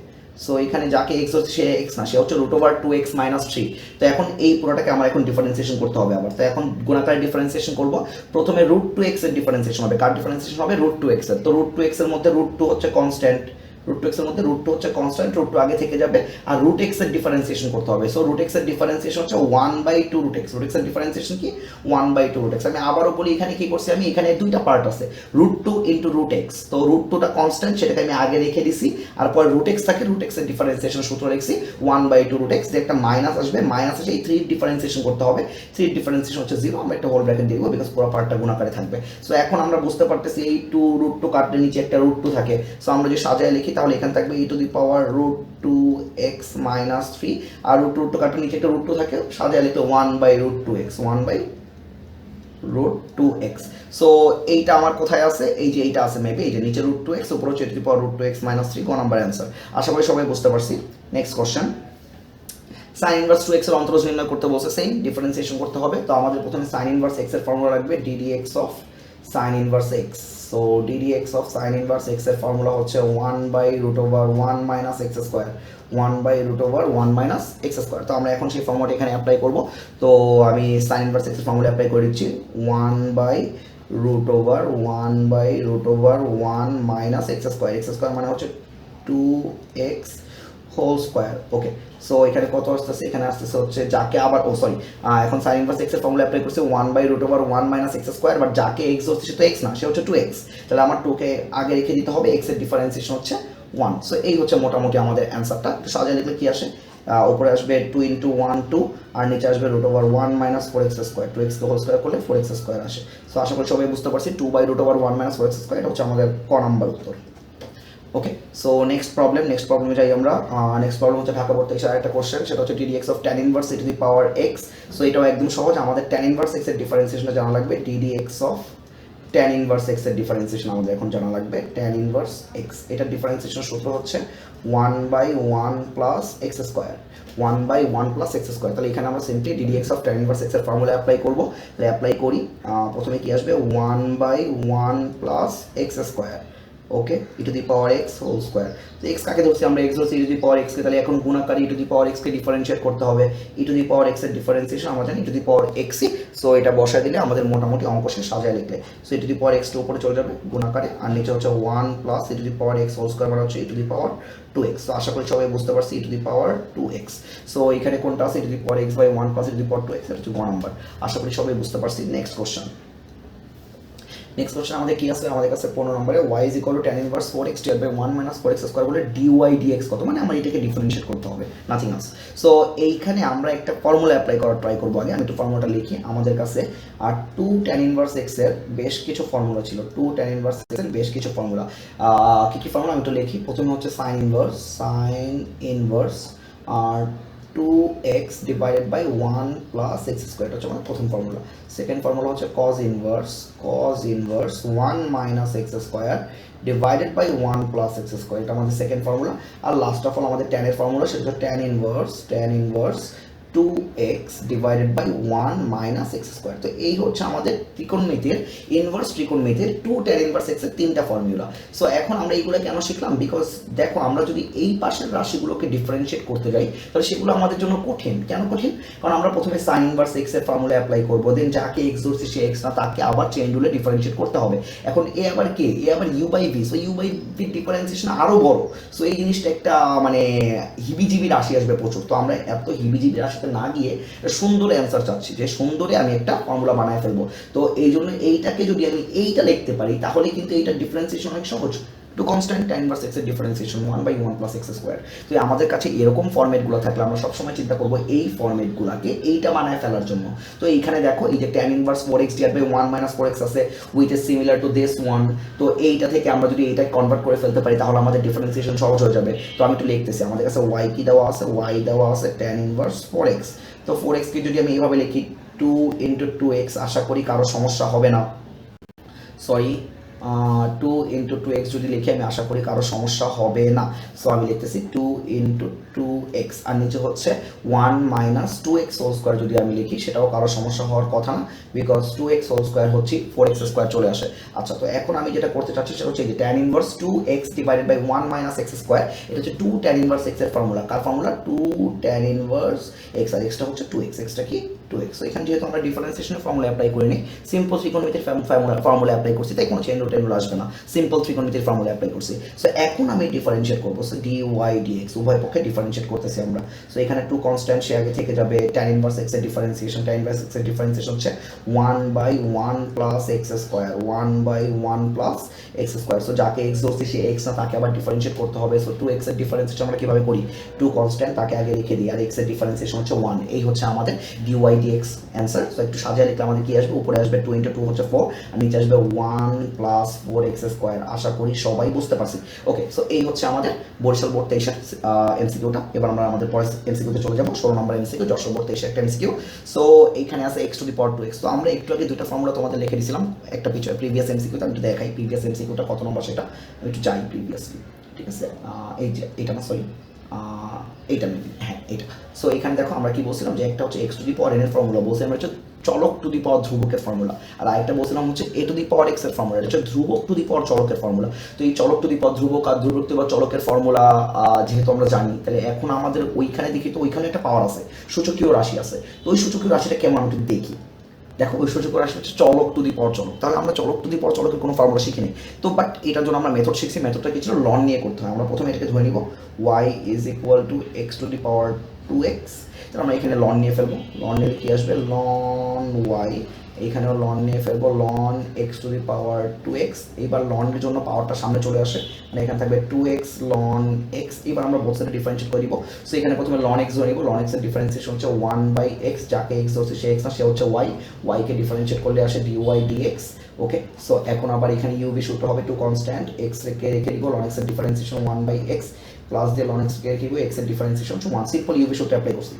সো এখানে যাকে x হচ্ছে সে x না, সে হচ্ছে √2x মাইনাস 3। তো এখন এই পুরোটাকে আমার এখন ডিফারেন্সিয়েশন করতে হবে আবার। তো এখন গুণাকারে ডিফারেন্সিয়েশন করব। প্রথমে √2x এর ডিফারেন্সিয়েশন হবে, কার ডিফারেন্সিয়েশন হবে, √2x এর। তো √2x এর মধ্যে √2 হচ্ছে কনস্ট্যান্ট, √2x এর মধ্যে √2 হচ্ছে কনস্ট্যান্ট, √2 আগে থেকে যাবে, আর √x এর ডিফারেন্সিয়েশন করতে হবে। সো √x এর ডিফারেন্সিয়েশন হচ্ছে 1/2 √x, √x এর ডিফারেন্সিয়েশন কি 1/2 √x। আমি আবারও বলি, এখানে কি করছি আমি, এখানে দুইটা পার্ট আছে, √2 ইনটু √x। তো √2টা কনস্ট্যান্ট, সেটাকে আমি আগে রেখে দিছি, আর পরে √x থাকে, √x এর ডিফারেন্সিয়েশন সূত্র লিখছি 1/2 √x, যে একটা মাইনাস আসবে, মাইনাস এসে এই 3 ডিফারেন্সিয়েশন করতে হবে, 3 ডিফারেন্সিয়েশন হচ্ছে 0, আমরা একটা হোল ব্র্যাকেট দিয়ে দেবো, বিকজ পুরো পার্টটা গুণাকারে থাকবে। সো এখন আমরা বুঝতে পারতেছি এই 2 কাটলে নিচে একটা √2 থাকে। সো আমরা যদি সাজায় লিখি, তাহলে এখানে থাকবে e to the power √2x minus 3, আর √2 কাটার নিচে একটা √2 থাকে, সাজায় লিখলে 1/√2x, 1/√2x। সো এইটা আমার কোথায় আছে, এই যে এইটা আছে মেবি, এই যে নিচে √2x, উপরে হচ্ছে e to the power √2x minus 3, ক নাম্বার অ্যান্সার। আশা করি সবাই বুঝতে পারছি। Next question, sign inverse 2x এর অন্তরজ নির্ণয় করতে বলছে, সেম ডিফারেন্সিয়েশন করতে হবে। তো আমাদের প্রথমে সাইন ইনভার্স x এর ফর্মুলা লাগবে, d d x of sign inverse x। So DD x of sign inverse x এর ফর্মুলা হচ্ছে 1/√1 minus x square, 1/√1 minus x square. তো আমরা এখন সেই ফর্মুলাটা এখানে অ্যাপ্লাই করব। তো আমি সাইন ইনভার্স x এর ফর্মুলা অ্যাপ্লাই করে দিচ্ছি, 1/√1 minus x square, x square মানে হচ্ছে 2x হোল স্কোয়ার। ওকে, সো এখানে কত আসতেছে, এখানে আসতেছে হচ্ছে যাকে আবার এখন সাইন ইনভার্স x এর ফর্মুলা অ্যাপ্লাই করছে 1/√1 মাইনাস x স্কোয়ার, বাট যাকে x হচ্ছে সে তো x না, সে হচ্ছে 2x। তাহলে আমার 2কে আগে রেখে দিতে হবে, x এর ডিফারেন্সিয়েশন হচ্ছে 1। সো এই হচ্ছে মোটামুটি আমাদের অ্যান্সারটা। একটু সাজিয়ে লিখলে কি আসে, উপরে আসবে 2 × 1 2, আর নিচে আসবে √1 মাইনাস 4x স্কোয়ার, 2x কে হোল স্কোয়ার করলে 4x স্কোয়ার আসে। সো আশা করি সবাই বুঝতে পারছি, 2/√1 মাইনাস 4x স্কোয়ার, এটা হচ্ছে আমাদের ক নাম্বার উত্তর। ওকে, সো নেক্সট প্রবলেমে যাই আমরা। নেক্সট প্রবলেম হচ্ছে ঢাকা বোর্ড থেকে একটা কোশ্চেন, সেটা হচ্ছে DD x of tan inverse e to the power x। So এটাও একদম সহজ, আমাদের tan ইনভার্স x এর ডিফারেন্সিয়েশনটা জানা লাগবে, d d x of tan inverse x এর ডিফারেন্সিয়েশন আমাদের এখন জানা লাগবে, tan ইনভার্স x। এটার ডিফারেন্সিয়েশন সূত্র হচ্ছে 1/1 plus x square, 1/1 plus x square. তাহলে এখানে আমরা simply d d x of tan inverse x এর ফর্মুলা অ্যাপ্লাই করব। তাহলে অ্যাপ্লাই করি, প্রথমে কি আসবে, 1/1 plus x square, okay, e to the power x whole square. তো x কাকে ধরছি আমরা, x ধরছি e to the power x কে, তাহলে এখন গুণাকারী e to the power x K differentiate করতে হবে। e to the power x এর ডিফারেন্সিয়েশন আমরা জানি e to the power xc। So এটা বসায় দিলে আমাদের মোটামুটি অঙ্ক শেষ, সাজায় লিখলে। So e to the power x টা উপরে চলে যাবে গুণাকারে, আর নিচে হচ্ছে 1 plus e to the power x whole square মানে হচ্ছে e to the power 2x। So আশা করি সবাই বুঝতে পারছি, e to the power 2x। So এখানে কোনটা আছে, e to the power x/1 plus e to the power 2x, এটা হচ্ছে গ নাম্বার। আশা করি সবাই বুঝতে পারছি। নেক্সট কোশ্চেন আমাদের কি আছে, আমাদের কাছে 15 নম্বরে y is equal to tan inverse 4x divided by 1 minus 4x square বলে dy dx কত, মানে আমরা এটাকে ডিফারেন্সিয়েট করতে হবে, নাথিং এলস। সো এইখানে আমরা একটা ফর্মুলা অ্যাপ্লাই করার ট্রাই করব। আগে আমি একটু ফর্মুলাটা লিখি। আমাদের কাছে 2 tan inverse x এর বেশ কিছু ফর্মুলা ছিল, 2 tan inverse x এর বেশ কিছু ফর্মুলা। কি কি ফর্মুলা আমি একটু লিখি। প্রথমে হচ্ছে sin inverse আর 2x divided by 1 plus x square, এটা হচ্ছে আমাদের প্রথম ফর্মুলা। সেকেন্ড ফর্মুলা হচ্ছে cos inverse 1 minus x square divided by 1 plus x square, এটা আমাদের সেকেন্ড ফর্মুলা। আর লাস্ট অফ অল আমাদের tan এর ফর্মুলা, সেটা হচ্ছে tan inverse 2x divided by 1 minus x square. তো এই হচ্ছে আমাদের ত্রিকোণমিতির ইনভার্স ত্রিকোণমিতির 2 tan ইনভার্স x এর তিনটা ফর্মুলা। সো এখন আমরা এইগুলো কেন শিখলাম? বিকজ দেখো আমরা যদি এই পাশের রাশিগুলোকে ডিফারেন্সিয়েট করতে যাই তাহলে সেগুলো আমাদের জন্য কঠিন। কেন কঠিন? কারণ আমরা প্রথমে সাইন ইনভার্স x এর ফর্মুলা অ্যাপ্লাই করব, দেন যাকে x ধরছি সে x না, তাকে আবার চেইন রুলে ডিফারেন্সিয়েট করতে হবে। এখন এ আবার কে? এ আবার u by v। So u by v differentiation আরো বড়। সো এই জিনিসটা একটা মানে হিবিজিবি রাশি আসবে প্রচুর। তো আমরা এত হিবিজিবি রাশিতে না গিয়ে সুন্দর অ্যান্সার চাচ্ছি, যে সুন্দরে আমি একটা ফর্মুলা বানায় ফেলবো। তো এই জন্য এইটাকে যদি আমি এইটা লিখতে পারি তাহলে কিন্তু এইটা ডিফারেন্সিয়েশন অনেক সহজ। Two constant tan inverse x এর differentiation 1 by 1 plus x square. তো আমাদের কাছে এরকম ফরম্যাটগুলো থাকলে আমরা সবসময় চিন্তা করবো এই ফরম্যাটগুলোকে এইটা বানায় ফেলার জন্য। তো এইখানে দেখো এই যে tan inverse 4x divide by 1 minus 4x আছে, with is similar to this one. তো এইটা থেকে আমরা যদি এটা কনভার্ট করে ফেলতে পারি তাহলে আমাদের ডিফারেন্সিয়েশন সহজ হয়ে যাবে। তো আমি একটু লিখতেছি, আমাদের কাছে y কি দেওয়া আছে? y দেওয়া আছে tan ইনভার্স 4x। তো 4x কে যদি আমি এইভাবে লিখি 2 ইন্টু 2x, আশা করি কারো সমস্যা হবে না। সরি, 2 ইন্টু 2x যদি লিখি আমি আশা করি কারো সমস্যা হবে না। সো আমি লিখতেছি 2 ইন্টু 2x, আর নিচে হচ্ছে 1 মাইনাস 2x হোল স্কোয়ার যদি আমি লিখি সেটাও কারো সমস্যা হওয়ার কথা না, বিকজ 2x হোল স্কোয়ার হচ্ছে 4x স্কোয়ার চলে আসে। আচ্ছা, তো এখন আমি যেটা করতে চাচ্ছি সেটা হচ্ছে যে tan inverse 2x divided by 1 minus x square, এটা হচ্ছে 2 tan ইনভার্স x এর ফর্মুলা। কার ফর্মুলা? 2 tan ইনভার্স x, আর এক্সটা হচ্ছে 2x, এক্সটা কি 2x। সো এখানে যেহেতু আমরা ডিফারেন্সিয়েশনের ফর্মুলা অ্যাপ্লাই করিনি, সিম্পল ত্রিকোণমিতির ফর্মুলা অ্যাপ্লাই করছি, তাই কোনো চেইন রুল টেন রুল আসবে না, সিম্পল ত্রিকোণমিতির ফর্মুলা অ্যাপ্লাই করছি। সো এখন আমি ডিফারেন্সিয়েট করবো, সো dy dx উভয় পক্ষে ডিফারেন্সিয়েট করতেছি আমরা। সো এখানে 2 কনস্ট্যান্ট, সে আগে থেকে যাবে tan ইনভার্স x এর ডিফারেন্সিয়েশন, tan ইনভার্স x এর ডিফারেন্সিয়েশন হচ্ছে 1 by 1 plus x square, 1 by 1 plus x square. So যাকে x ধরছি সে x না, তাকে আবার ডিফারেন্সিয়েট করতে হবে। সো 2x এর ডিফারেন্সিয়েশন আমরা কিভাবে করি? 2 কনস্ট্যান্ট, তাকে আগে রেখে দিই, আর x এর ডিফারেন্সিয়েশন হচ্ছে 1। এই হচ্ছে আমাদের dy dx অ্যান্সার। সো একটু সাজিয়ে লিখলে আমাদের কি আসবে? উপরে আসবে 2 ইন্টু 2 হচ্ছে 4, আর নিচে আসবে 1 প্লাস 4x স্কোয়ার। আশা করি সবাই বুঝতে পারছি। ওকে, সো এই হচ্ছে আমাদের বরিশাল বোর্ড 23 এমসিকিউটা। এবার আমরা আমাদের পরের এমসিকিউতে চলে যাবো, 16 নম্বর এমসিকিউ, যশোর বোর্ড 23 একটা এমসিকিউ। সো এইখানে আছে x to the power 2x। তো আমরা একটু আগে দুইটা ফর্মুলা তোমাদের লিখে দিয়েছিলাম একটা পিছনে প্রিভিয়াস এমসিকিউতে। আমি একটু দেখাই প্রিভিয়াস এমসিকিউটা কত নম্বর সেটা, আমি একটু যাই প্রিভিয়াসলি। ঠিক আছে, এই যে এটা না, সরি এইটা মেবি, হ্যাঁ এইটা। সো এখানে দেখো আমরা কি বলছিলাম যে একটা হচ্ছে x to the power n এর ফর্মুলা বলছি আমরা, হচ্ছে চলক টু দি পাওয়ার ধ্রুবকের ফর্মুলা, আর আরেকটা বলছিলাম হচ্ছে a two the power x এর ফর্মুলা, এটা হচ্ছে ধ্রুবক টু দি পাওয়ার চলকের ফর্মুলা। তো এই চলক টু দি পাওয়ার ধ্রুবক আর ধ্রুবক টু দি পাওয়ার চলকের ফর্মুলা যেহেতু আমরা জানি, তাহলে এখন আমাদের ওইখানে দেখি তো ওইখানে একটা পাওয়ার আছে, সূচকীয় রাশি আছে। তো ওই সূচকীয় রাশিটা কেমন আমি একটু দেখি। দেখো ওই সূচকীয় রাশি হচ্ছে চলক টু দি পাওয়ার চলক। তাহলে আমরা চলক টু দি পাওয়ার চলকের কোনো ফর্মুলা শিখিনি। তো বাট এটার জন্য আমরা মেথড শিখছি। মেথডটা কি ছিল? লন নিয়ে করতে হয়। আমরা প্রথমে এটাকে ধরে নিব y is equal two x to the power 2x। তাহলে আমরা এখানে লন নিয়ে ফেলবো। লন নিলে কি আসবে? Loan y। এইখানেও লন নিয়ে ফেলবো, ln x to the power 2x। এবার লনের জন্য পাওয়ারটা সামনে চলে আসে, মানে এখানে থাকবে 2x লন x। এবার আমরা বোথ সাইডে ডিফারেন্সিয়েট করে দিব। সো এখানে প্রথমে লন x ধরে নিব, লন x এর ডিফারেন্সিয়েশন হচ্ছে 1 বাই x, যাকে x ধরছে সে x না, সে হচ্ছে y। y কে ডিফারেন্সিয়েট করলে আসে dy dx। ওকে, সো এখন আবার এখানে u v সূত্র হবে 2 কনস্ট্যান্ট, x কে রেখে দিব, লন x এর ডিফারেন্সিয়েশন 1 বাই x প্লাস দিয়ে লন x কে রেখে দিব, x এর ডিফারেন্সিয়েশন হচ্ছে 1। সিম্পল u v সূত্র অ্যাপ্লাই করছি।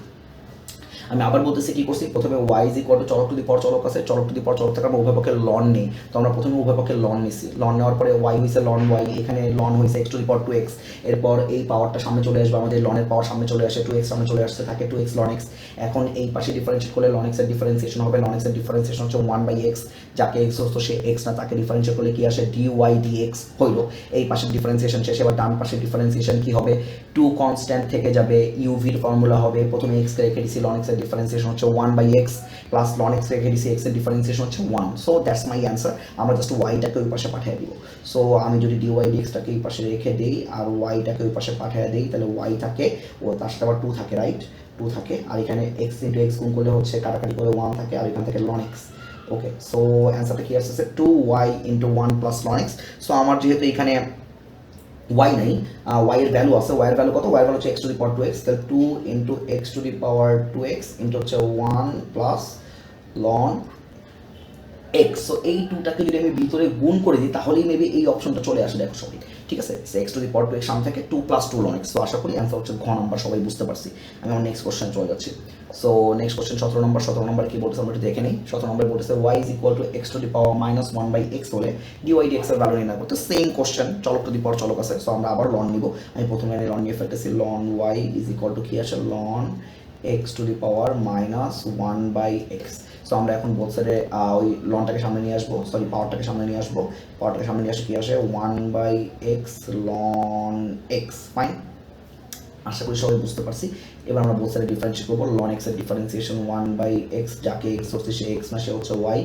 আমি আবার বলতেছি কি করছি, প্রথমে y ইজ ইকুয়াল টু চলক টু দি পাওয়ার চলক আছে, চলক টু দি পাওয়ার চলক থেকে আমরা উভয় পক্ষের লন নেই। তো আমরা প্রথমে উভয় পক্ষের লন নিছি, লন নেওয়ার পরে y হইছে লন y, এখানে লন হইছে x to the power 2x। এরপর এই পাওয়ারটা সামনে চলে আসবে, আমাদের লনের পাওয়ার সামনে চলে আসে, 2x সামনে চলে আসছে, থাকে 2x লন x। এখন এই পাশে ডিফারেন্সিয়েট করলে লন x এর ডিফারেন্সিয়েশন হবে, লন x এর ডিফারেন্সিয়েশন হচ্ছে 1 বাই x, যাকে x হচ্ছে সে x না, তাকে ডিফারেন্সিয়েট করলে কি আসে? dy dx হইলো। এই পাশের ডিফারেন্সিয়েশন শেষে এবার ডান পাশের ডিফারেন্সিয়েশন কি হবে? 2 কনস্ট্যান্ট থেকে যাবে, uv এর ফর্মুলা হবে, প্রথমে x কে রেখে দিছি, লন x এর ডিফারেন্সিয়েশন হচ্ছে 1 by x plus ln x রেখে দিছি, x এর ডিফারেন্সিয়েশন হচ্ছে 1। So that's my answer. আমরা জাস্ট y-টাকে ওই পাশে পাঠিয়ে দিব। সো আমি যদি dy dx-টাকে এই পাশে রেখে দেই আর y-টাকে ওই পাশে পাঠিয়ে দেই, তাহলে y থাকে, ও তার সাথে আবার 2 থাকে, রাইট? 2 থাকে, আর এখানে x ইন্টু x গুণ করলে হচ্ছে কাটাকাটি করে 1 থাকে, আর এখান থেকে লন x। ওকে, সো অ্যান্সারটা কি আসছে? 2y into 1 plus ln x। So আমার যেহেতু এখানে y নাই, y এর ভ্যালু আছে, y এর ভ্যালু কত? y এর ভ্যালু হচ্ছে x to the power 2x, তাহলে 2 into x to the power 2x into হচ্ছে 1 প্লাস লন x। সো এই 2টাকে যদি আমি ভিতরে গুণ করে দিই তাহলেই মেবি এই অপশনটা চলে আসে। দেখো সঠিক, ঠিক আছে, x to the power 2x সামনে থাকে 2 + 2 ln x। সো আশা করি অ্যান্সার হচ্ছে ঘ নাম্বার, সবাই বুঝতে পারছি। আমি আমার নেক্সট কোশ্চেন চলে যাচ্ছি। সো নেক্সট কোশ্চেন 17 নম্বর কি বলতেছে আমরা একটু দেখে নিই। 17 নম্বর বলতেছে y = x to the power -1/x হলে dy dx এর ভ্যালু নির্ণয় করতে। সেম কোশ্চেন, চলক টু দি পাওয়ার চলক আছে। সো আমরা আবার লন নিব। আমি প্রথমে লন নিয়ে ফেলতেছি। লন y = কি আসে, ln x to the power -1/x। So আমরা এখন বোথ সাইডে ওই লনটাকে সামনে নিয়ে আসবো, সরি পাওয়ারটাকে সামনে নিয়ে আসবো। পাওয়ারটাকে সামনে নিয়ে আসে কি আসে, 1/x ln x। ফাইন, আশা করি সবাই বুঝতে পারছি। এবার আমরা বোথ সাইডে ডিফারেন্সিয়েট করবো। ln x এর ডিফারেন্সিয়েশন 1/x, যাকে x হচ্ছে সে x না, সে হচ্ছে y।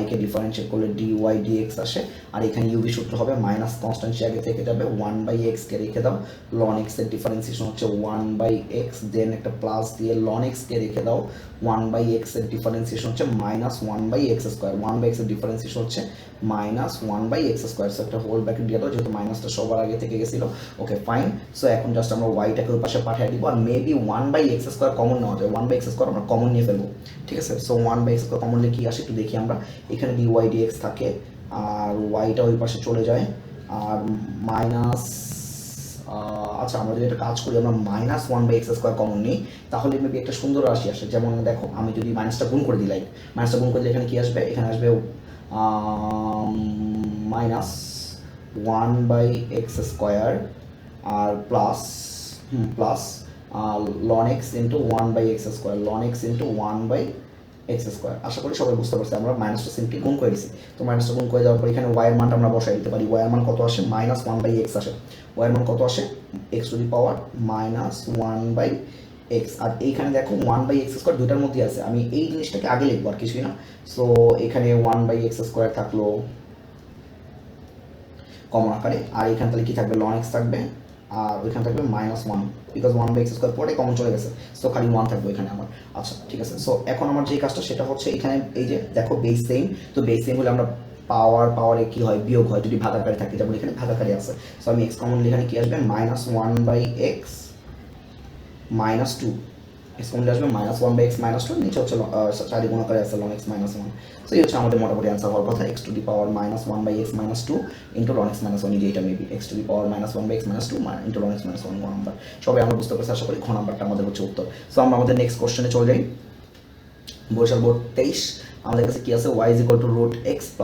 y কে ডিফারেন্সিয়েট করলে dy dx আসে। আর এখানে ইউভি সূত্র হবে মাইনাস কনস্ট্যান্ট সে আগে থেকে যাবে, 1/x কে রেখে দাও। ln x এর ডিফারেন্সিয়েশন হচ্ছে 1/x, দেন একটা প্লাস দিয়ে ln x কে রেখে দাও। 1/x এর ডিফারেন্সিয়েশন হচ্ছে -1/x²। 1/x এর ডিফারেন্সিয়েশন হচ্ছে -1/x²। সো একটা হোল ব্র্যাকেট দিয়ে দাও, যেহেতু মাইনাসটা সবার আগে থেকে গেছিল। ওকে ফাইন। সো এখন জাস্ট আমরা ওয়াইটাকে ওই পাশে পাঠিয়ে দিব, আর মেবি 1/x² কমন নেওয়া যায়। 1/x² আমরা কমন নিয়ে ফেলবো, ঠিক আছে। সো 1/x² কমন নিয়ে কি আসে একটু দেখি আমরা। এখানে dy dx থাকে, আর ওয়াইটা ওই পাশে চলে যায়, আর মাইনাস আচ্ছা আমরা যদি একটা কাজ করি, আমরা -1/x² কমন নিই, তাহলে মেবি একটা সুন্দর রাশি আসে। যেমন দেখো, আমি যদি মাইনাসটা গুণ করে দিই, মাইনাসটা গুণ করে দিলে এখানে কি আসবে, এখানে আসবে -1/x² আর plus ln x × 1/x², ln x × 1/x²। আশা করি সবাই বুঝতে পারছি। আমরা মাইনাসটা সিম্পলি গুণ করে দিছি। তো মাইনাসটা গুণ করে দেওয়ার পর এখানে y এর মানটা আমরা বসাই দিতে পারি। y এর মান কত আসে, -1/x আসে। y এর মান কত আসে, x to the power -1/x। আর এইখানে দেখো 1/x² দুইটার মধ্যে আছে। আমি এই জিনিসটাকে আগে লিখবো, আর কিছুই না। সো এখানে 1/x² থাকলো কমন আকারে, আর এখানে তাহলে কি থাকবে, ln x থাকবে, আর ওইখানে থাকবে -1, বিকজ 1/x² পরে কমন চলে গেছে। সো খালি 1 থাকবে এখানে আমার। আচ্ছা ঠিক আছে। সো এখন আমার যে কাজটা সেটা হচ্ছে, এখানে এই যে দেখো বেস সেম, তো বেস সেম হলে আমরা পাওয়ারে কি হয়, বিয়োগ হয় যদি ভাগাকারে থাকে, যেমন এখানে ভাগাকারে আছে। সো আমি x কমন এখানে কি আসবে, -1/x -2। x কমন আসবে -1/x -2, নিচে হচ্ছে 4 গুণাকারে আছে ln x -1। সো এই হচ্ছে আমাদের মোটামুটি অ্যান্সার হওয়ার কথা, x to the power -1/x -2 × ln x -1। এই যে এটা maybe x to the power -1/x -2 × ln x -1 ঘ নাম্বার। সবাই আমরা বুঝতে পারছি আশা করি, ঘ নাম্বারটা আমাদের হচ্ছে উত্তর। সো আমরা আমাদের নেক্সট কোশ্চেনে চলে যাই। বরিশাল বোর্ড 23, আমাদের কাছে কি আছে, y = x +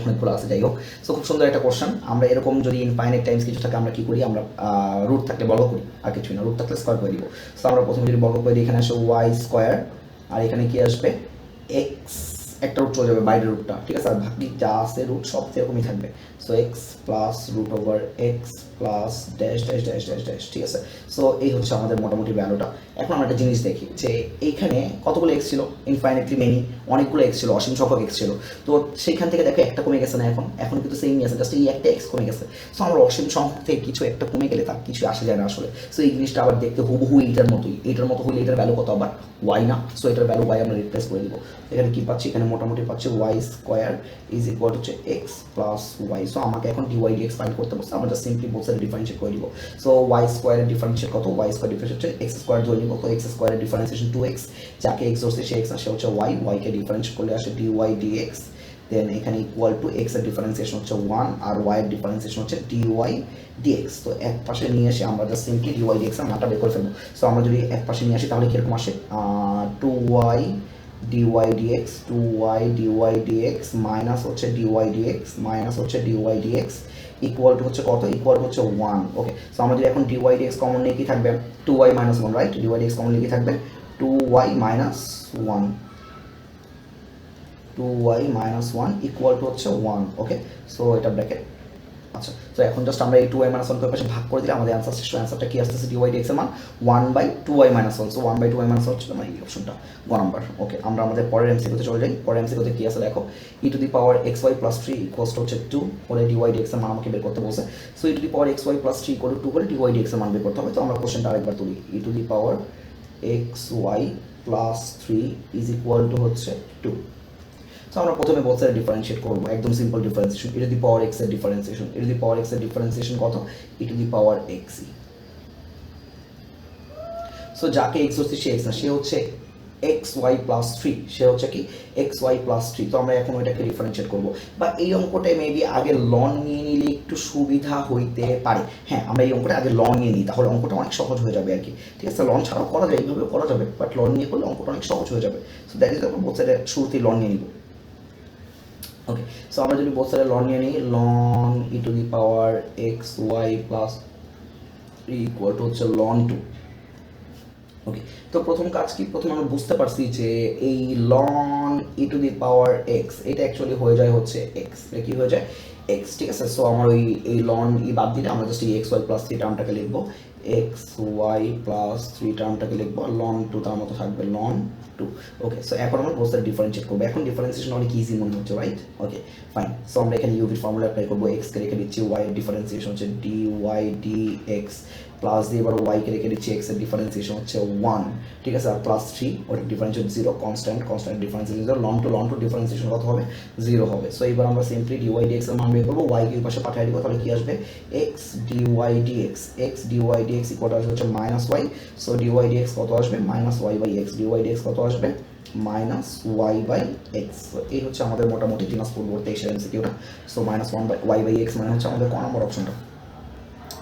অনেকগুলো আছে, যাই হোক। সো খুব সুন্দর একটা কোশ্চেন। আমরা এরকম যদি ইনফাইনাইট টাইমস কিছু থাকে আমরা কি করি, আমরা রুট থাকলে বর্গ করি, আর কিছুই না, রুট থাকলে স্কয়ার করে দিব। সো আমরা প্রথমে যদি বর্গ করে দিই, এখানে আসে y², আর এখানে কি আসবে, x, একটা রুট চলে যাবে বাইরের রুটটা, ঠিক আছে। আর বাকি যা আছে রুট সব এরকমই থাকবে। So x + √x plus dash dash dash dash dash, ঠিক আছে। সো এই হচ্ছে আমাদের মোটামুটি ভ্যালুটা। এখন আমরা একটা জিনিস দেখি যে এইখানে কতগুলো x ছিল, ইনফাইনাইটলি মেনি, অনেকগুলো x ছিল, অসীম সংখ্যক x ছিল। তো সেইখান থেকে দেখো একটা কমে গেছে না, এখন কিন্তু সেমই আছে, জাস্ট এই একটা x কমে গেছে। সো আমরা অসীম সংখ্যক থেকে কিছু একটা কমে গেলে তার কিছু আসে যায় না আসলে। সো এই জিনিসটা আবার দেখতে হুবহু এইটার মতো হলে এটার ভ্যালু কত আবার y না। সো এটার ভ্যালু y আমরা রিপ্লেস করে দিব। এখানে কি পাচ্ছি, এখানে মোটামুটি পাচ্ছি y² = x + y। সো আমাকে এখন dy dx ফাইন্ড করতে বলছে, আমরা জাস্ট সিম্পলি বোথ সাইডে ডিফারেন্সিয়েট করে দিব। সো y² এর ডিফারেন্সিয়েট কত, y² ডিফারেন্সিয়েট হচ্ছে x² ধরে নিব। তো x² এর ডিফারেন্সিয়েশন 2x, যাকে x ধরছে সে x না, সে হচ্ছে y কে ডিফারেন্সিয়েট করলে আসে dy dx। দেন এখানে ইকুয়াল টু x এর ডিফারেন্সিয়েশন হচ্ছে 1, আর y এর ডিফারেন্সিয়েশন হচ্ছে dy dx। তো এক পাশে নিয়ে এসে আমরা জাস্ট সিম্পলি dy dx এর মানটা বের করে ফেলবো। সো আমরা যদি এক পাশে নিয়ে আসি তাহলে কিরকম আসে, 2y dy dx, 2y dy dx minus হচ্ছে dy dx, মাইনাস হচ্ছে dy dx ইকুয়াল টু হচ্ছে কত, ইকুয়াল টু হচ্ছে 1। ওকে, সো আমরা যদি এখন dy dx কমন নিয়ে কি থাকবে, 2y - 1, right. dy dx common নিয়ে কি থাকবে, 2y - 1, 2y - 1 ইকুয়াল টু হচ্ছে 1। ওকে, সো এটা ব্র্যাকেট। আচ্ছা, তো এখন জাস্ট আমরা এই 2y - 1 কে পাশে ভাগ করে দিলে আমাদের অ্যান্সার শেষ। অ্যান্সারটা কি আসতেছে, dy dx এর মান 1/2y - 1। সো 1/2y - 1 হচ্ছে মানে এই অপশনটা গ নাম্বার। ওকে, আমরা আমাদের পরের এমসিকিউতে চলে যাই। পরের এমসিকিউতে কি আছে দেখো, e⁻xy + 3 = 2 হলে dy dx এর মান আমাকে বের করতে বলছে। সো e⁻xy + 3 = 2 হলে dy dx এর মান বের করতে হবে। তো আমরা কোশ্চেনটা আরেকবার তুলি, e⁻xy + 3 = হচ্ছে 2। সো আমরা প্রথমে বোথ সাইড ডিফারেন্সিয়েট করব, একদম সিম্পল ডিফারেন্সিয়েশন। e⁻x এর ডিফারেন্সিয়েশন, e⁻x এর ডিফারেন্সিয়েশন কত, e⁻x। সো যাকে x হচ্ছে সে x না, সে হচ্ছে এক্স ওয়াই প্লাস থ্রি, সে হচ্ছে কি এক্স ওয়াই প্লাস থ্রি। তো আমরা এখন ওইটাকে ডিফারেন্সিয়েট করবো, বা এই অঙ্কটায় মেবি আগে লন নিয়ে নিলে একটু সুবিধা হইতে পারে। হ্যাঁ, আমরা এই অঙ্কটা আগে লন নিয়ে নিই, তাহলে অঙ্কটা অনেক সহজ হয়ে যাবে আর কি। ঠিক আছে, লন ছাড়াও করা যায়, এইভাবেও করা যাবে, বাট লন নিয়ে করলে অঙ্কটা অনেক সহজ হয়ে যাবে। সো দ্যাট ইজ আমরা বোথ সাইডে শুরুতেই লন নিয়ে নিব। ওকে, সো আমরা যদি বোথ সাইডে লন নিয়ে নিই, ln e to the power x y plus equal to হচ্ছে লন টু। ওকে, তো প্রথম কাজ কি, প্রথমে আমরা বুঝতে পারছি যে এই ln e to the power x, এটা অ্যাকচুয়ালি হয়ে যায় হচ্ছে এক্স, এটা কি হয়ে যায় এক্স। ঠিক আছে, সো আমার এই লন ই বাদ দিলে আমরা জাস্ট এই এক্স ওয়াই প্লাস থ্রি টার্মটাকে লিখবো, এক্স ওয়াই প্লাস থ্রি টার্মটাকে লিখবো, আর লন টু তার মতো থাকবে লন টু। ওকে, সো এখন আমরা বসে ডিফারেন্সিয়েট করবো। এখন ডিফারেন্সিয়েশন অনেক ইজি মনে হচ্ছে, রাইট? ওকে ফাইন, সো আমরা এখানে ইউভির ফর্মুলা অ্যাপ্লাই করবো, এক্সকে রেখে দিচ্ছি, ওয়াই এর ডিফারেন্সিয়েশন হচ্ছে d y d x, plus দিয়ে এবার ওয়াইকে রেখে দিচ্ছি, এক্স এর ডিফারেন্সিয়েশন হচ্ছে ওয়ান। ঠিক আছে, আর প্লাস থ্রি, ওটার differentiation zero, constant differentiation zero, ln two differentiation কত হবে জিরো হবে। সো এবার আমরা সিম্পলি ডিওয়াই ডিএক্স এর মান বের করবো, ওয়াইকে ওই পাশে পাঠিয়ে দিব, তাহলে কি আসবে x d y d x, x d y d x equal আসবে হচ্ছে minus y. So d y d x কত আসবে minus y by x, d y d x কত আসবে মাইনাস ওয়াই বাই এক্স। এই হচ্ছে আমাদের মোটামুটি দিনাজপুর বোর্ড 23 এমসিকিউটা। So minus one by y by x মানে হচ্ছে আমাদের ক নম্বর অপশনটা।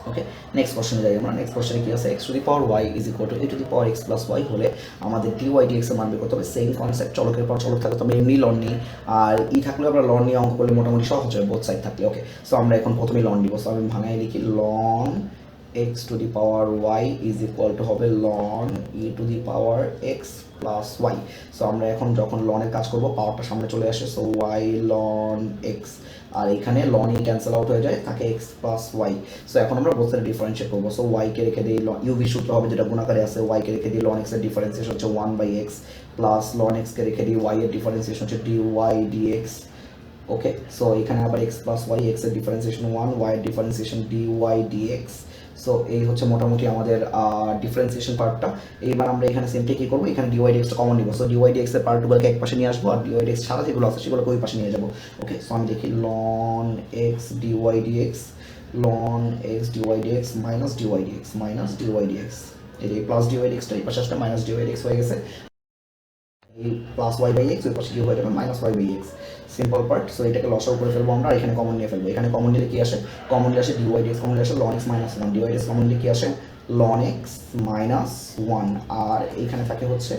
ওকে, নেক্সট কোশ্চেনে যাই আমরা। নেক্সট কোশ্চেনে কি আছে, x to the power y is equal to a to the power x plus y হলে আমাদের ডি ওয়াই ডি এক্স এর মান বের করতে হবে। সেম কনসেপ্ট, চলকের পর চলক থাকলে তো আমরা এমনি লন নিই, আর ই থাকলে আমরা লন নিয়ে অঙ্ক করলে মোটামুটি সহজ হয় বোথ সাইড থাকলে। ওকে, সো আমরা এখন প্রথমেই লন দিব, সো আমি ভাঙাই লিখি ln x to the power y is equal to হবে ln e to the power x plus y. So আমরা এখন যখন লনের কাজ করবো পাওয়ারটা সামনে চলে আসে, সো ওয়াই লন এক্স, আর এখানে লন ই ক্যান্সেল আউট হয়ে যায়, থাকে এক্স প্লাস ওয়াই। সো এখন আমরা বোথ সাইডে ডিফারেন্সিয়েট করবো। সো ওয়াইকে রেখে দিই, ইউভি সূত্র হবে যেটা গুণাকারে আছে, ওয়াইকে রেখে দিই, লন এক্স এর ডিফারেন্সিয়েশন হচ্ছে one by x, plus ln এক্সকে রেখে দিই, ওয়াই এর ডিফারেন্সিয়েশন হচ্ছে d y d x. Okay, so এখানে আবার এক্স প্লাস ওয়াই, এক্স এর ডিফারেন্সিয়েশন ওয়ান, ওয়াই এর differentiation d y d x. So এই হচ্ছে মোটামুটি আমাদের ডিফারেন্সিয়েশন পার্টটা। এইবার আমরা এখানে সিম্পলি কী করবো, এখানে ডিওয়াই ডিএক্সটা কমন নিব। সো ডিওয়াই ডিএক্স এর পার্টগুলোকে এক পাশে নিয়ে আসবো, আর ডিওয়াই ডিএক্স ছাড়া যেগুলো আছে সেগুলোকে ওই পাশে নিয়ে যাবো। ওকে, সো আমি দেখি ln x d y d x, ln x d y d x minus d y d x, minus d y d x, এই প্লাস ডিওয়াই ডিএক্সটা এই পাশে আসলে মাইনাস ডিওয়াই ডিএক্স হয়ে গেছে, এই প্লাস ওয়াই বাই এক্স ওই পাশে কি হয়ে যাবে minus y by x, simple part. So এটাকে লসাও করে ফেলবো আমরা, এখানে কমন নিয়ে ফেলবো। এখানে কমন নিলে কি আসে, কমন নিলে আসে ডিওয়াই ডিএক্স, কমন নিলে আসে ln x minus one, d y d x common নিলে কি আসে লন এক্স মাইনাস ওয়ান, আর এখানে থাকে হচ্ছে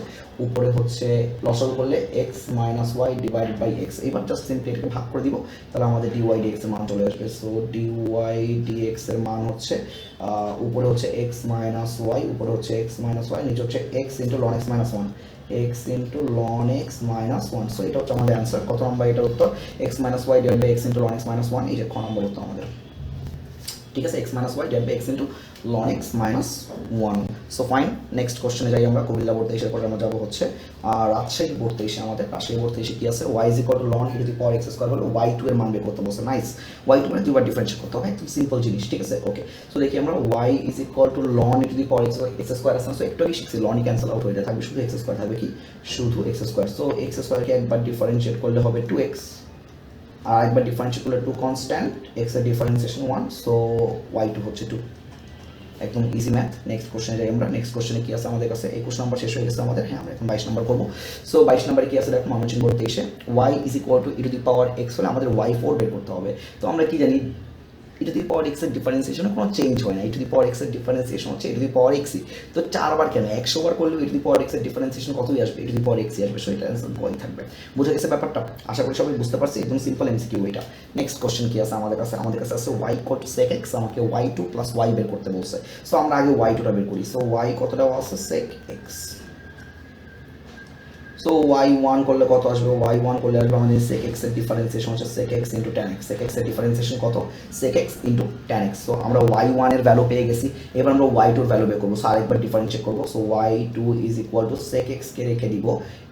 উপরে হচ্ছে লসাও করলে x minus y divided by x. এবার জাস্ট সিম্পলি এটাকে ভাগ করে দিব, তাহলে আমাদের ডিওয়াই ডিএক্স এর মান চলে আসবে। সো ডিওয়াই ডিএক্স এর মান হচ্ছে উপরে হচ্ছে এক্স মাইনাস ওয়াই, উপরে হচ্ছে এক্স মাইনাস ওয়াই, নিচে হচ্ছে x into loan x minus one, x into ln x minus 1। So এটা হচ্ছে আমাদের অ্যান্সার। কত নম্বর এটার উত্তর, x minus y divided by x into ln x minus 1, এই যে খ নম্বর উত্তর আমাদের। ঠিক আছে, x minus y divided by x into ln x minus 1। So fine, next কোশ্চেনে যাই আমরা। কুমিল্লা বোর্ড 23 পরে আমরা যাবো হচ্ছে রাজশাহী বোর্ড 23, আমাদের রাজশাহী বোর্ড 23 কি আছে, y is equal to ln e to the power x square হলো y2 এর মান বের করতে বলছে। নাইস, y2 মানে দুইবার ডিফারেন্সিয়েট করতে হবে, একদম সিম্পল জিনিস। ঠিক আছে, ওকে, সো দেখি আমরা y is equal to ln e to the power x square আছে। সো একটু শিখছি, ln ই ক্যান্সেল আউট হয়ে যায়, থাকবে শুধু x স্কয়ার, থাকবে কি শুধু x স্কয়ার। সো x স্কয়ারকে একবার ডিফারেন্সিয়েট করলে হবে 2x, আর একবার ডিফারেন্সিয়েট করলে 2 কনস্ট্যান্ট, x এর ডিফারেন্সিয়েশন 1, সো y2 হচ্ছে 2। একদম ইজি ম্যাথ। নেক্সট কোশ্চেনে যাই আমরা। নেক্সট কোশ্চেনে কি আছে আমাদের কাছে, 21 নম্বর শেষ হয়ে গেছে আমাদের। হ্যাঁ, আমরা এখন 22 নম্বর করবো। সো 22 নম্বরে কি আছে দেখো, Mymensingh board 23 y is equal to e to the power x হলে আমাদের y4 বের করতে হবে। তো আমরা কি জানি, e to the power x এর ডিফারেন্সিয়েশনে কোনো চেঞ্জ হয় না, e to the power x এর ডিফারেন্সিয়েশন হচ্ছে e to the power x ই। তো 4 বার কেন, 100 বার করলেও e to the power x এর ডিফারেন্সিয়েশন কতই আসবে, e to the power x ই আসবে। সো এটা অ্যান্সার বই থাকবে। বুঝে গেছে ব্যাপারটা, আশা করি সবাই বুঝতে পারছি, একদম সিম্পল এমসিকিউ এটা। নেক্সট কোশ্চেন কি আছে আমাদের কাছে, আমাদের কাছে আছে y equal to sec x, আমাকে y2 প্লাস y বের করতে বলছে। সো আমরা আগে y2টা বের করি। সো y কত দেওয়া আছে sec x, সো y1 করলে কত আসবে, y1 করলে আসবে আমাদের sec x এর ডিফারেন্সিয়েশন হচ্ছে sec x into tan x, sec x এর ডিফারেন্সিয়েশন কত sec x into tan x। So আমরা y1 এর ভ্যালু পেয়ে গেছি, এবার আমরা y2 এর ভ্যালু বের করব। সো আরেকবার ডিফারেন্সিয়েট করব। So y2 is equal to sec x কে রেখে দিব,